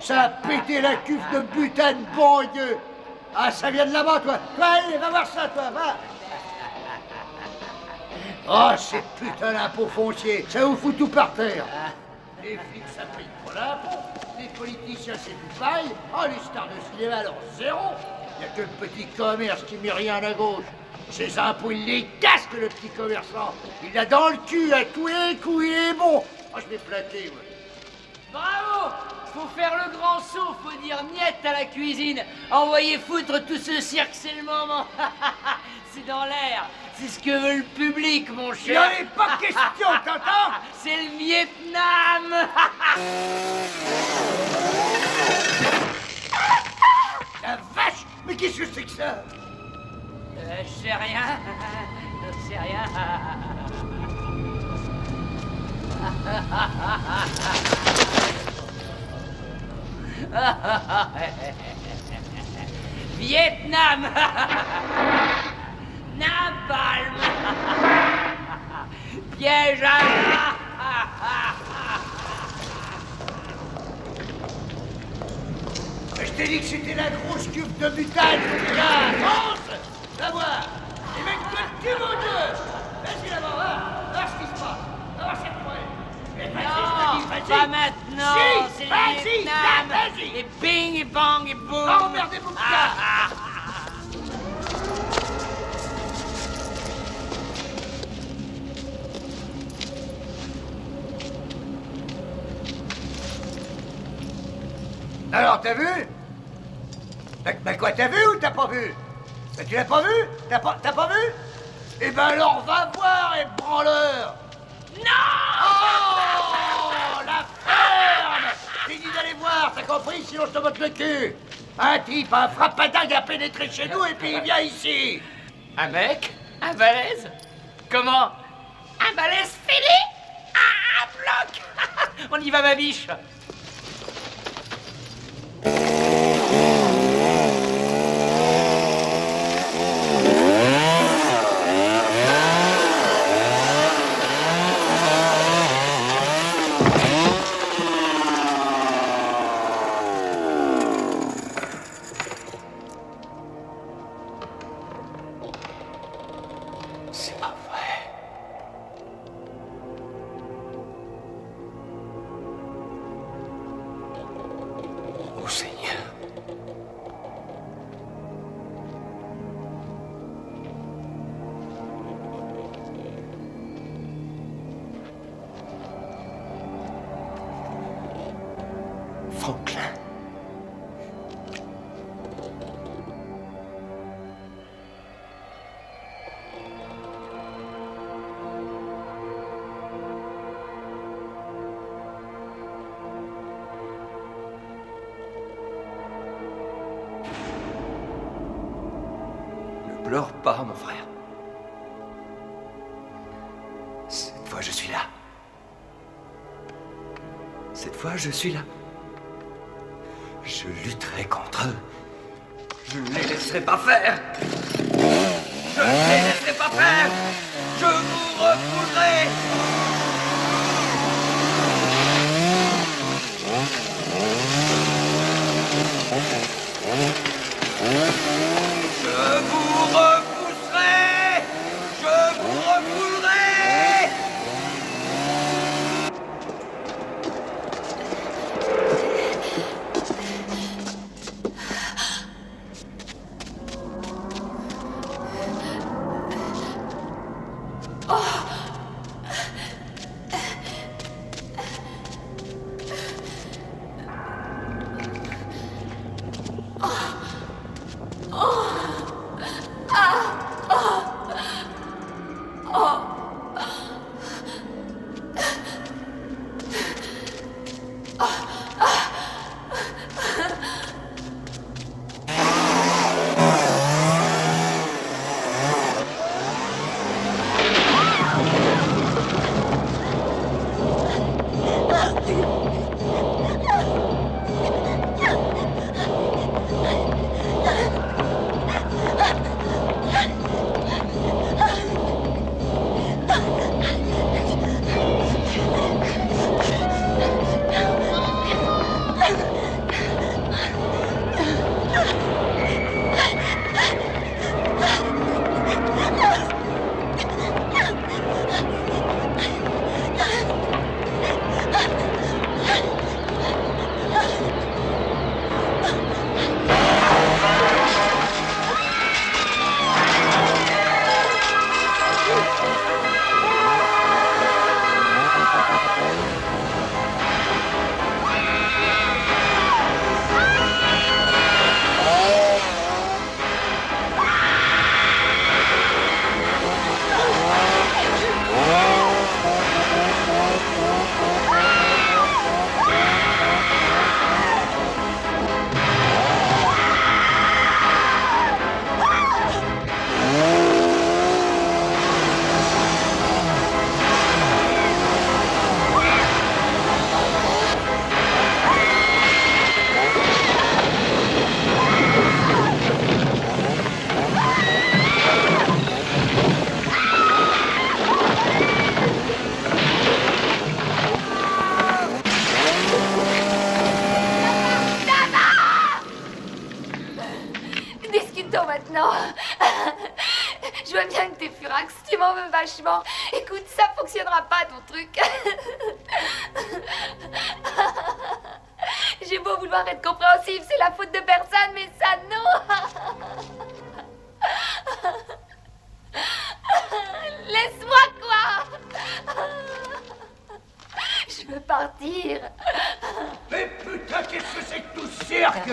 Ça a pété la cuve de butane, bon Dieu. Ah, ça vient de là-bas, toi. Toi, allez, va voir ça, toi, va. Oh, ces putains d'impôts fonciers, ça vous fout tout par terre. Les flics, ça paye pour l'impôt. Les politiciens, c'est du pareil. Oh, les stars de cinéma, alors zéro. Il n'y a que le petit commerce qui met rien à gauche. Ces impôts, il les casque, le petit commerçant. Il l'a dans le cul à tous les coups, il est bon. Oh, je vais plaquer, moi. Bravo! Faut faire le grand saut, faut dire niette à la cuisine. Envoyer foutre tout ce cirque, c'est le moment. C'est dans l'air. C'est ce que veut le public, mon cher. Il n'en est pas question, t'entends? C'est le Vietnam. La vache! Mais qu'est-ce que c'est que ça? Je sais rien. Je sais rien. Vietnam. Napalm. Piège à... Je t'ai dit que c'était la grosse cuve de butane, là, fonce! Va voir! Et mec, toi, tu mon Dieu! Vas-y là-bas, va! Va ce qui se passe! Va voir cette poêle! Et vas-y, je te dis, vas-y! Pas maintenant! Si, C'est le vas-y, Vietnam! là, vas-y! Et bing, et bang, et boum! Va emmerder mon gars! Alors, t'as vu? Ben quoi, t'as vu ou t'as pas vu? Ben tu l'as pas vu? T'as pas vu? Eh ben alors, va voir, et branleur! Non! Oh! La ferme! J'ai dit d'aller voir, t'as compris? Sinon je te botte le cul! Un type, un frappadingue a pénétré chez nous et puis il vient ici! Un mec? Un balèze? Comment? Un balèze fêlé? Ah, un bloc! On y va, ma biche! C'est pas vrai. Oh Seigneur. Franklin. Ne pleure pas, mon frère. Cette fois, je suis là. Cette fois, je suis là. Je lutterai contre eux. Je ne les laisserai pas faire. Je ne les laisserai pas faire. Je vous refoulerai. Je vous repousserai. Je vous refoulerai. Oh m'en veux vachement. Écoute, ça fonctionnera pas ton truc. J'ai beau vouloir être compréhensive, c'est la faute de personne, mais ça non. Laisse-moi quoi. Je veux partir. Mais putain, qu'est-ce que c'est que tout ce cirque?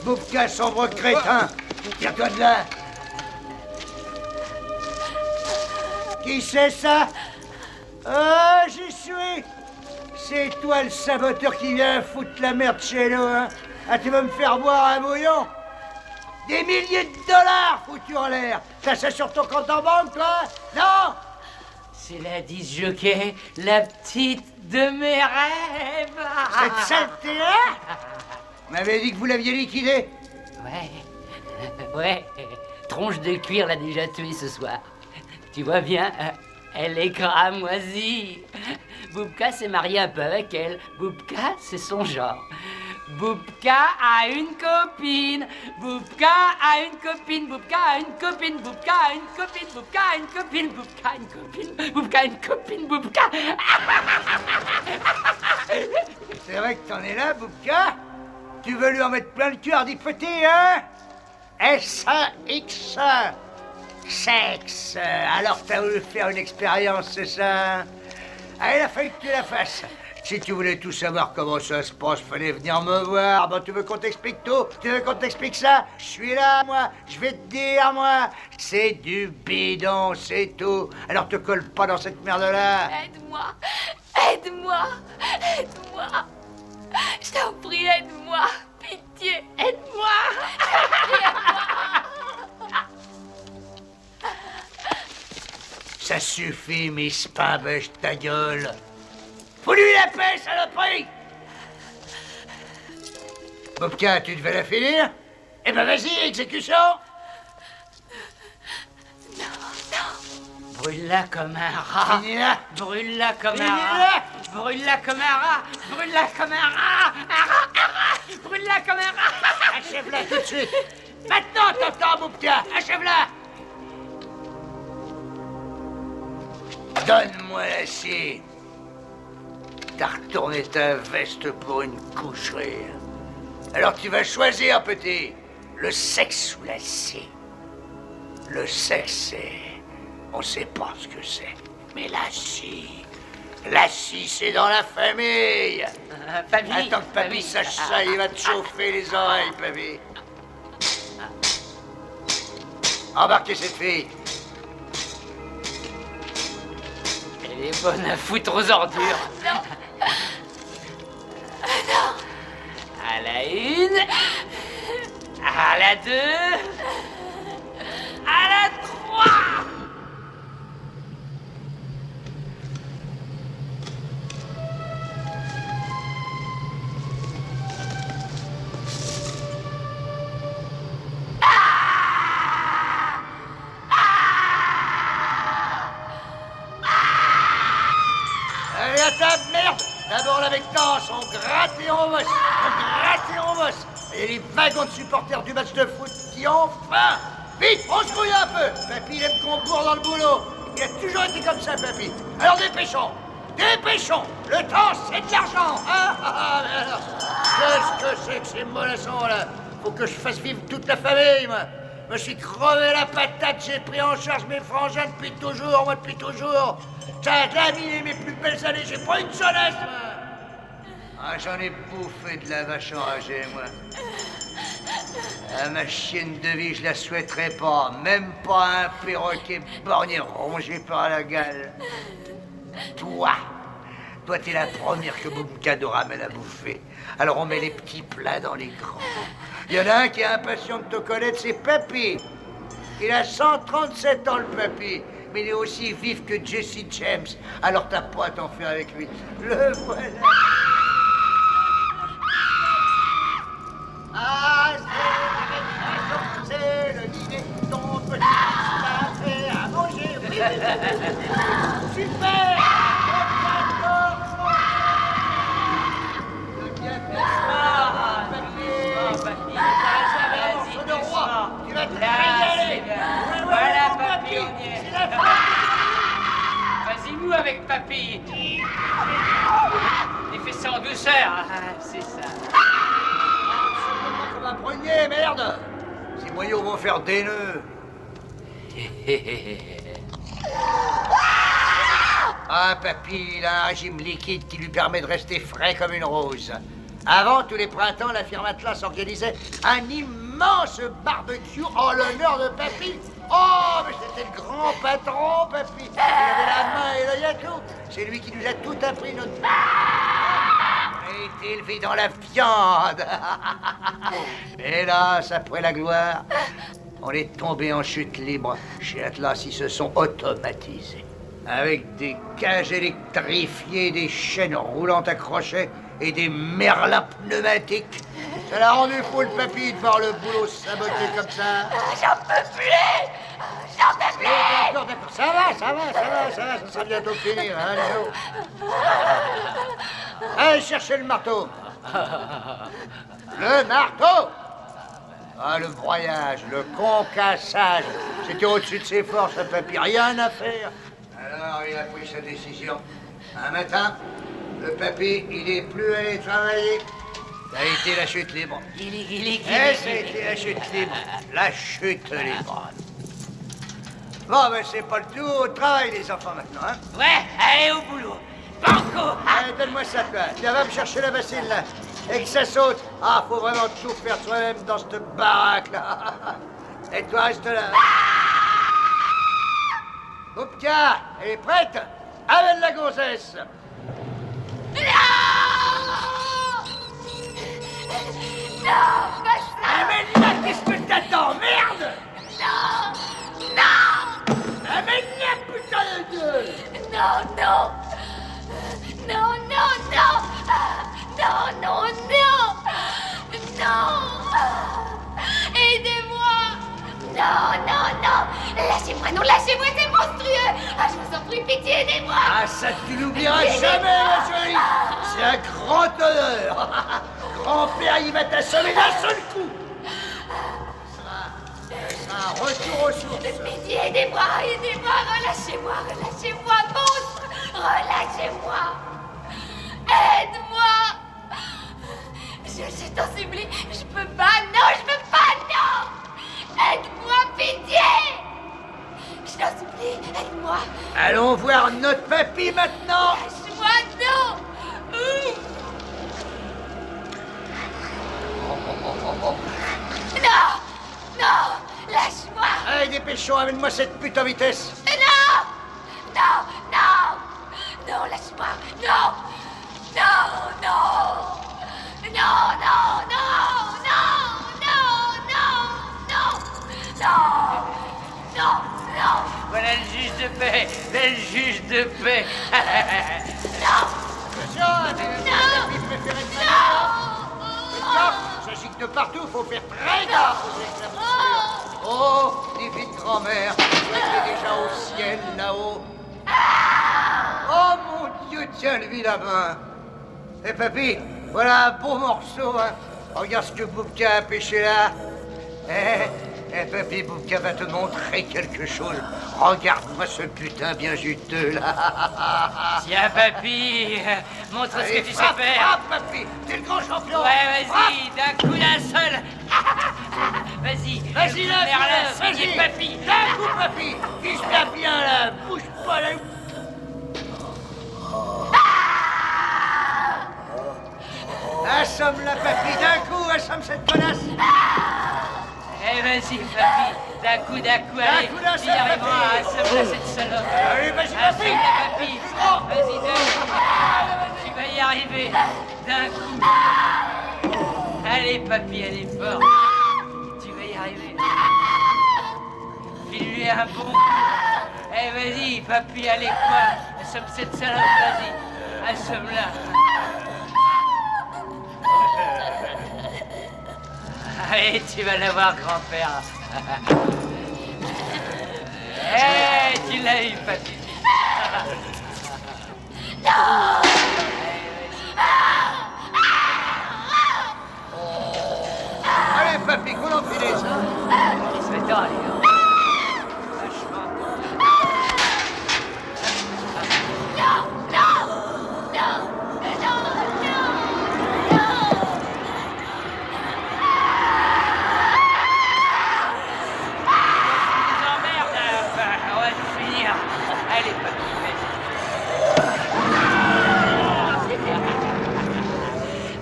Boubka, sombre crétin, tire-toi de là. Qui c'est ça? Oh, j'y suis. C'est toi le saboteur qui vient foutre la merde chez nous, hein? Ah, tu veux me faire boire un bouillon? Des milliers de dollars foutus en l'air. T'as ça sur ton compte en banque, toi? Non? C'est la disjockey, la petite de mes rêves. Cette saleté-là? Vous m'avez dit que vous l'aviez liquidée? Ouais. Tronche de cuir l'a déjà tué ce soir. Tu vois bien, elle est cramoisie. Boubka s'est marié un peu avec elle. Boubka, c'est son genre. Boubka a une copine. Boubka a une copine. Boubka a une copine. Boubka a une copine. Boubka a une copine. Boubka a une copine. Boubka a une copine. Boubka. C'est vrai que t'en es là, Boubka? Tu veux lui en mettre plein le cœur, dit petit, hein? S-A-X. Sexe. Alors t'as voulu faire une expérience, c'est ça? Ah, il a fallu que tu la fasses. Si tu voulais tout savoir comment ça se passe, fallait venir me voir. Bon, tu veux qu'on t'explique tout? Tu veux qu'on t'explique ça? Je suis là, moi. Je vais te dire, moi. C'est du bidon, c'est tout. Alors te colle pas dans cette merde-là. Aide-moi. Aide-moi. Aide-moi. Je t'en prie, aide-moi. Pitié, aide-moi. Ça suffit, Miss Pimbèche, ta gueule. Fous-lui la paix, saloperie! Boubka, tu devais la finir? Eh ben vas-y, exécution! Brûle-la comme un rat. Finis-la! Brûle-la comme un Finis-la! rat. Brûle-la comme un rat. Brûle-la comme un rat. Un rat. Brûle-la comme un rat. Achève-la tout de suite! Maintenant, t'entends, Boubka! Achève-la! Donne-moi la scie! T'as retourné ta veste pour une coucherie. Alors tu vas choisir, petit, le sexe ou la scie. Le sexe, c'est... on sait pas ce que c'est. Mais la scie, c'est dans la famille. Famille. Attends que papy sache ça, il va te chauffer les oreilles, papy. Embarquez cette fille. Elle est bonne à foutre aux ordures. Non. À la une. À la deux. À la trois. Allez à table, merde! D'abord la Vectance, on gratte et on bosse! On gratte et on bosse! Et les wagons de supporters du match de foot qui ont faim! Vite, on se grouille un peu! Papy, il aime qu'on court dans le boulot! Il a toujours été comme ça, papy! Alors dépêchons! Dépêchons! Le temps, c'est de l'argent! Hein? Mais alors, qu'est-ce que c'est que ces mollassons, là? Faut que je fasse vivre toute la famille, moi! Je me suis crevé la patate, j'ai pris en charge mes frangins depuis toujours, moi, depuis toujours! Ça a laminé mes plus belles années, j'ai pas une jeunesse, moi! Ah, j'en ai bouffé de la vache enragée, moi. Ah, ma chienne de vie, je la souhaiterais pas. Même pas un perroquet borgné rongé par la gale. Toi, t'es la première que Boubka nous ramène à bouffer. Alors on met les petits plats dans les grands. Il y en a un qui est impatient de te connaître, c'est Papy. Il a 137 ans, le Papy. Mais il est aussi vif que Jesse James. Alors t'as pas à t'en faire avec lui. Le voilà. Ah, c'est le dîner ton petit m'a fait à manger. Super! Le bien fait ça, Papy. Un morceau de roi. va te Là, régaler. c'est bien. Ouais, Voilà, mon papy, on y est. C'est la fin. Vas-y, mou avec papy. Et fais ça en douceur. Ah, c'est ça. Comme un prunier, merde. Ces moyaux vont faire des nœuds. Ah, papy, il a un régime liquide qui lui permet de rester frais comme une rose. Avant, tous les printemps, la firme Atlas organisait un immense barbecue en l'honneur de papy. Oh, mais c'était le grand patron, papy. Il avait la main et l'œil à tout. C'est lui qui nous a tout appris notre... On a été élevés dans la viande. Hélas, après la gloire, on est tombé en chute libre. Chez Atlas, ils se sont automatisés. Avec des cages électrifiées, des chaînes roulantes à crochets et des merlins pneumatiques. Ça l'a rendu fou le papy de voir le boulot saboté comme ça. J'en peux plus! J'en peux plus! D'accord, d'accord. Ça sera bientôt fini. Allez, allez, cherchez le marteau. Le marteau! Ah, le broyage, le concassage. C'était au-dessus de ses forces, le papy. Rien à faire. Alors, il a pris sa décision. Un matin, le papy, il est plus allé travailler. Ça a été la chute libre. Et ça a été la chute libre. La chute libre. Bon, ben, c'est pas le tout. Au travail, les enfants, maintenant, hein? Ouais, allez au boulot. Banco! Allez, donne-moi ça, toi. Tiens, va me chercher la bassine, là. Et que ça saute. Ah, faut vraiment tout faire soi-même dans cette baraque-là. Et toi, reste là. Boubka, elle est prête? Amène la gonzesse. Non, basta! Amène-la, qu'est-ce que t'attends? Merde! Non! Non! Amène-la, putain de Dieu! Non, non! Non, non, non! Non, non, non! Non! Aidez-moi! Non, non, non! Lâchez-moi, non, lâchez-moi, c'est monstrueux! Ah, je vous en prie, pitié, aidez-moi! Ah, ça, tu l'oublieras jamais, ma chérie! C'est un grand honneur! Grand-père, il va t'assommer d'un seul coup! Ce sera un retour aux sources! Pitié, aidez-moi, aidez-moi, relâchez-moi, relâchez-moi, monstre! Relâchez-moi! Aide-moi! Je t'en supplie, je peux pas, non, je peux pas, non! Aide-moi, pitié! Je t'en supplie, aide-moi! Allons voir notre papy maintenant! Lâche-moi, non! Non! Non! Lâche-moi! Allez, dépêchons, amène-moi cette pute en vitesse! Non! Non! Non! Non, lâche-moi! Non! Non! Non! Non! Non! Non! Non! Non! Non! Non! Non! Non! Voilà le juge de paix. Le juge de paix. Non! Attention, papy préféré de ma ça gicle de partout, faut faire très gaffe aux éclaboussures. Oh, divine grand-mère, toi qui es déjà au ciel là-haut. Oh mon Dieu, tiens-lui la main. Eh papy, voilà un beau morceau, hein. Regarde ce que Boubka a pêché là. Eh papy, Boubka va te montrer quelque chose. Regarde-moi ce putain bien juteux là. Tiens, papy, montre ce Allez, que tu sais frappe, faire. frappe, papy, t'es le grand champion. Ouais, Frappe. vas-y, d'un coup d'un seul. Vas-y, Vas-y là, Merlin, vas-y, c'est papy. d'un coup, papy, vise-la bien là, bouge pas là. Assomme-la, papy, d'un coup, assomme cette connasse. Eh, vas-y, papy, d'un coup, allez. coup d'un Tu y seul, arriveras, papy. assomme-la, cette salope. Allez, vas-y, papy. Assomme-la, papy. Vas-y, d'un coup. Tu vas y arriver, d'un coup. Allez, papy, elle est forte. Tu vas y arriver. File-lui un bon coup. Eh, vas-y, papy, allez, quoi? Assomme cette salope, vas-y. Assomme-la. Allez, tu vas l'avoir, grand-père. Eh, tu l'as eu, papy. Allez, papy, qu'on en finisse. content, allez.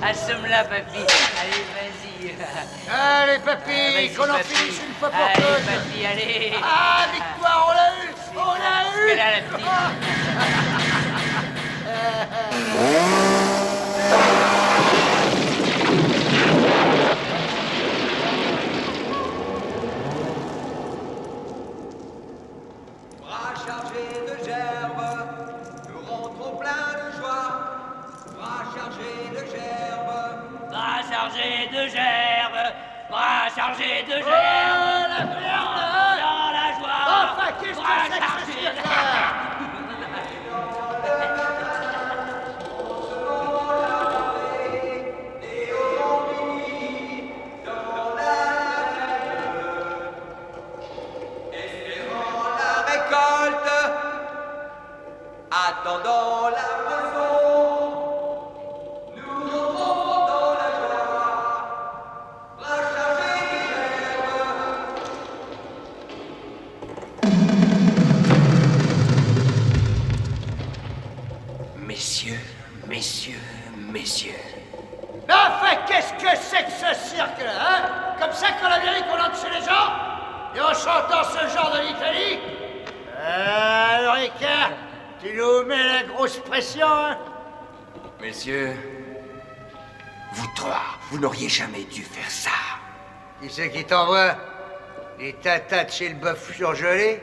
Assomme-la, papy. Allez, vas-y. Allez, papy, Vas-y, qu'on en papy. finisse une fois pour Allez, toutes. papy, allez. Ah, victoire, on l'a eu. On l'a eu. Qu'elle a, la petite. Bras chargés de gerbes, nous rentrons plein de joie. Bras chargés de gerbes, Bras chargés de gerbes, bras chargés de gerbes. la merde. Dans la joie. Enfin, qu'est-ce que bras c'est que ce chargés de cirque-là? la récolte, attendant la moisson. Nous rentrons dans la joie, bras chargés de gerbes. Messieurs, messieurs, messieurs. Mais enfin, qu'est-ce que c'est que ce cirque-là, hein? Comme ça qu'en Amérique, on entre chez les gens? Et en chantant ce genre de l'Italie? Alors, Ricard, tu nous mets la grosse pression, hein? Messieurs, vous trois, vous n'auriez jamais dû faire ça. Qui c'est qui t'envoie? Les tatas de chez le bœuf surgelé?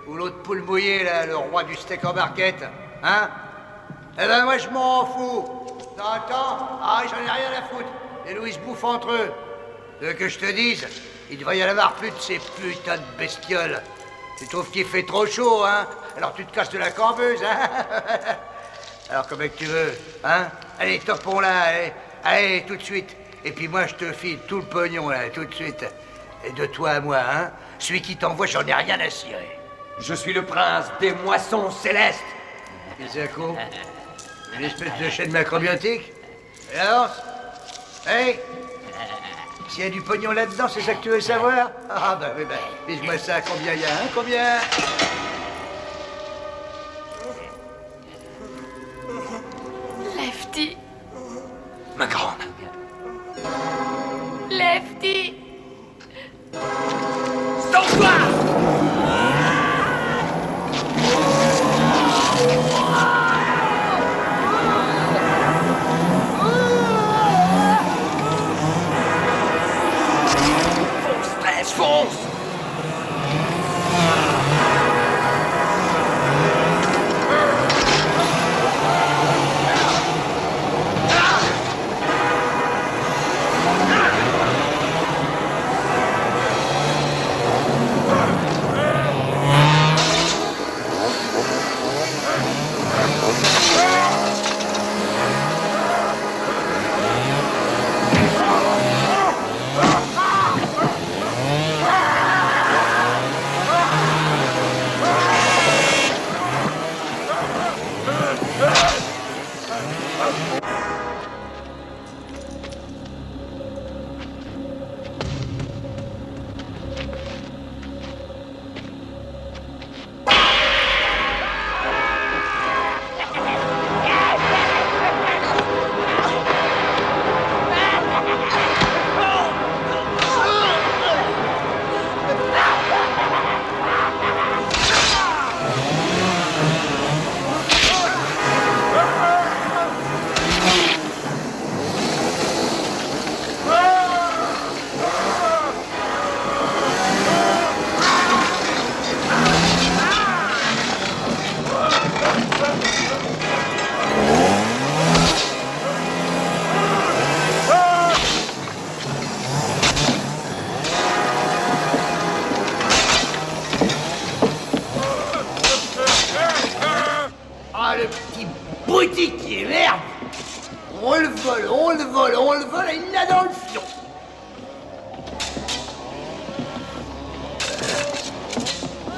Ou l'autre poule mouillée, là, le roi du steak en barquette? Hein? Eh ben, moi, je m'en fous. T'entends? Ah, j'en ai rien à foutre. Les Louis bouffent entre eux. Tu veux que je te dise? Il devrait y en avoir plus de ces putains de bestioles. Tu trouves qu'il fait trop chaud, hein? Alors tu te casses de la cambeuse, hein? Alors comment que tu veux, hein? Allez, topons là, allez. Allez, tout de suite. Et puis moi, je te file tout le pognon, là, tout de suite. Et de toi à moi, hein? Celui qui t'envoie, j'en ai rien à cirer. Je suis le prince des moissons célestes. C'est quoi? Une espèce de chaîne macrobiotique? Et avance. Hey! S'il y a du pognon là-dedans, c'est ça que tu veux savoir? Ah bah oui, bah, dis-moi ça, combien il y a, hein? Combien? Lefty. Ma grande. Lefty. Fonce!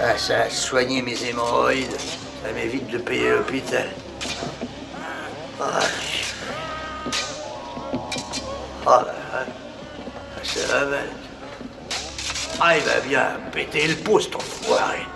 Ah, ça a soigné mes hémorroïdes. Ça m'évite de payer l'hôpital. Ah, ça va mal. Ah, il va bien péter le pot, cet enfoiré.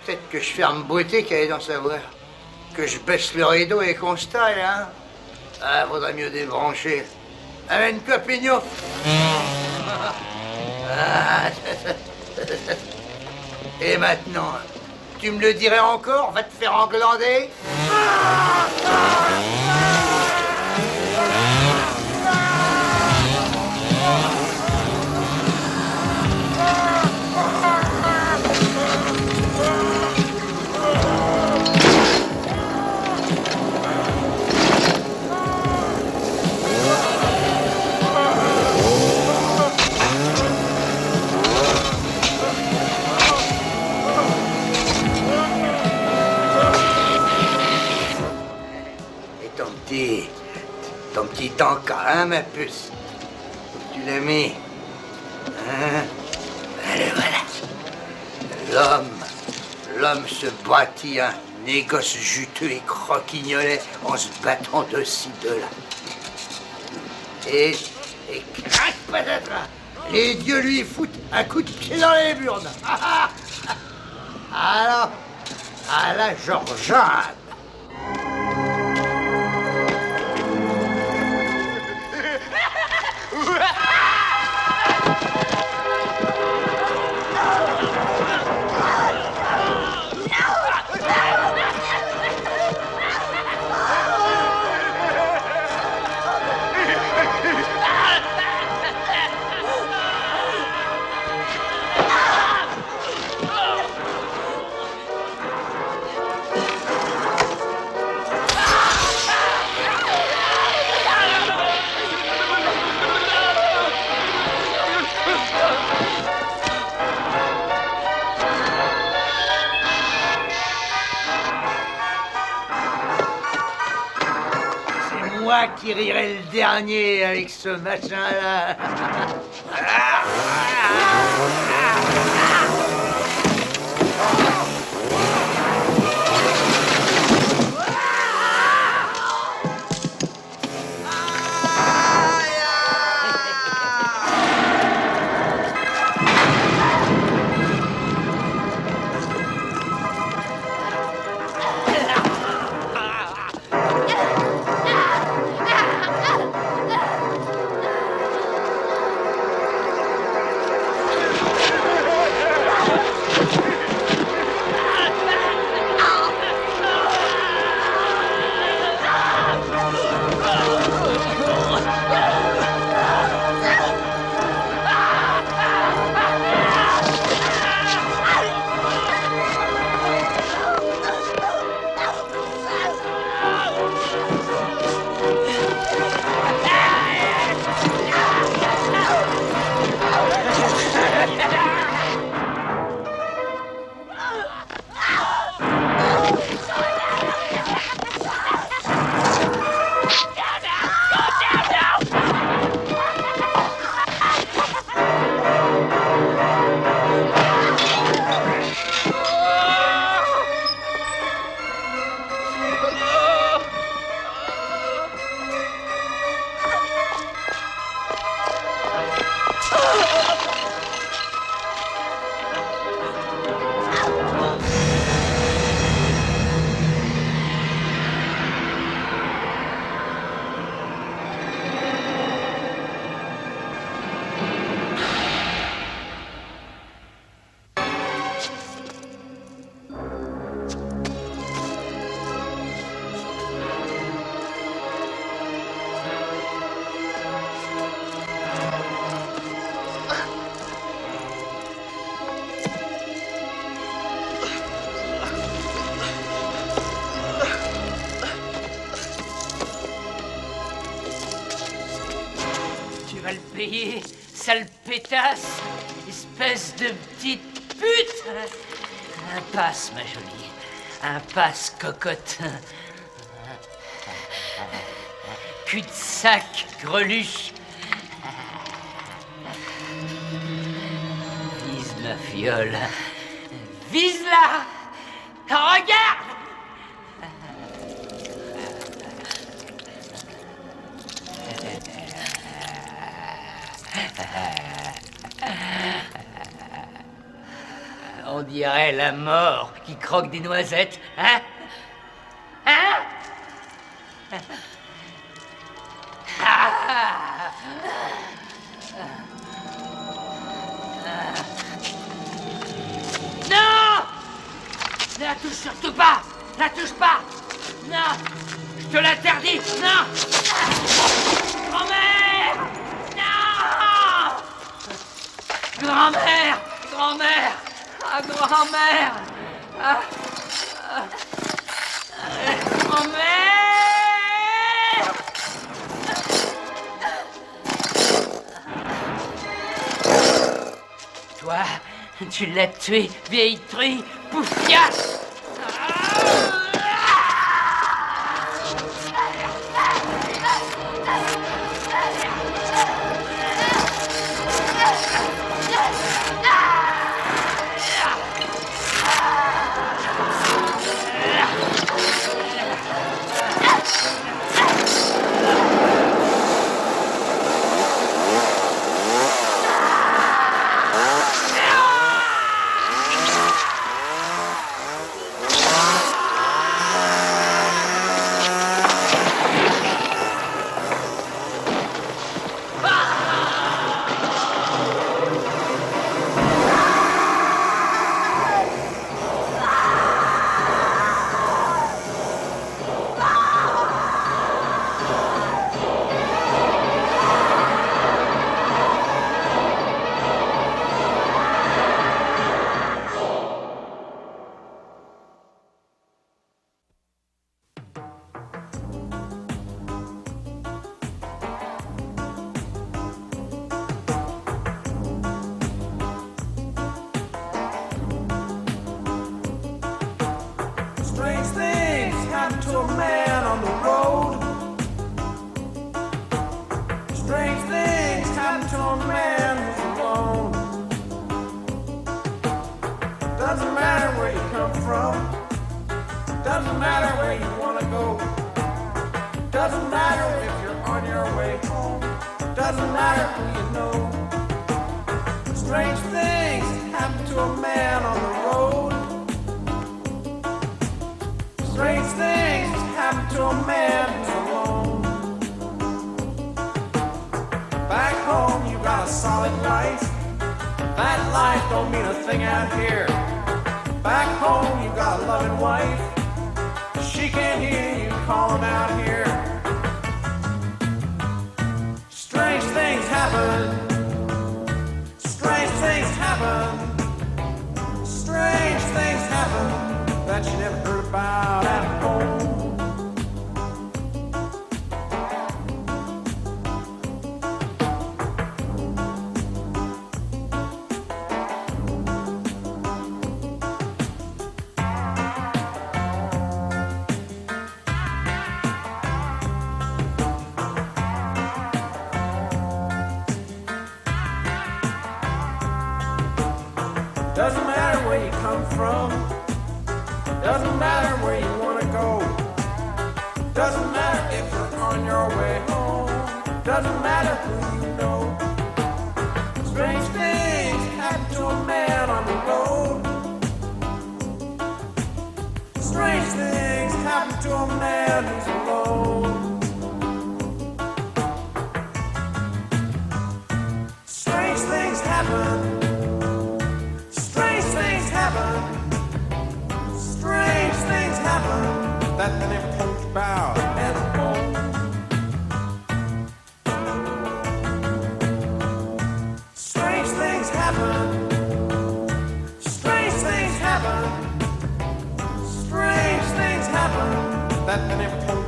Peut-être que je ferme beauté qu'elle est dans sa voix. Que je baisse le rideau et qu'on se taille, hein. Ah, vaudrait mieux débrancher. Amène-toi, Pignon. Ah, et maintenant, tu me le dirais encore, va te faire englander. Ton petit encas, hein, ma puce? Tu l'as mis? Hein? Allez, voilà. L'homme se bâtit un négoce juteux et croquignolet en se battant de ci, de là. Et crac patatras, les dieux lui foutent un coup de pied dans les burnes. Alors, à la Georgiade. Moi qui rirai le dernier avec ce machin-là. Mal payé, sale pétasse, espèce de petite pute. Un passe, ma jolie, un passe cocotte. Cul-de-sac, greluche. Vise ma fiole. Vise-la. Regarde. On dirait la mort qui croque des noisettes, hein? Hein? Non! Ne la touche surtout pas! La touche pas! Non! Je te l'interdis! Non! Grand-mère! Non! Grand-mère! Grand-mère! Ah, grand-mère! Grand-mère! Toi, tu l'as tué, vieille truie, poufiasse! Strange things happen to a man on the road. Strange things happen to a man who's alone. Doesn't matter where you come from. Doesn't matter where you want to go. Doesn't matter if you're on your way home. Doesn't matter who you know. Strange things happen to a man on the road. Strange things happen to a man who's alone. Back home you got a solid life. That life don't mean a thing out here. Back home you got a loving wife. She can't hear you calling out here. Strange things happen. Strange things happen. Strange things happen that you never heard about at home. Doesn't matter where you come from. Doesn't matter where you want to go. Doesn't matter if you're on your way home. Doesn't matter who you know. Strange things happen to a man on the road. Strange things happen to a man who's alone. Strange things happen. Strange things happen. Strange things happen that they never told you about at home. Strange things happen. Strange things happen. Strange things happen that they never told you.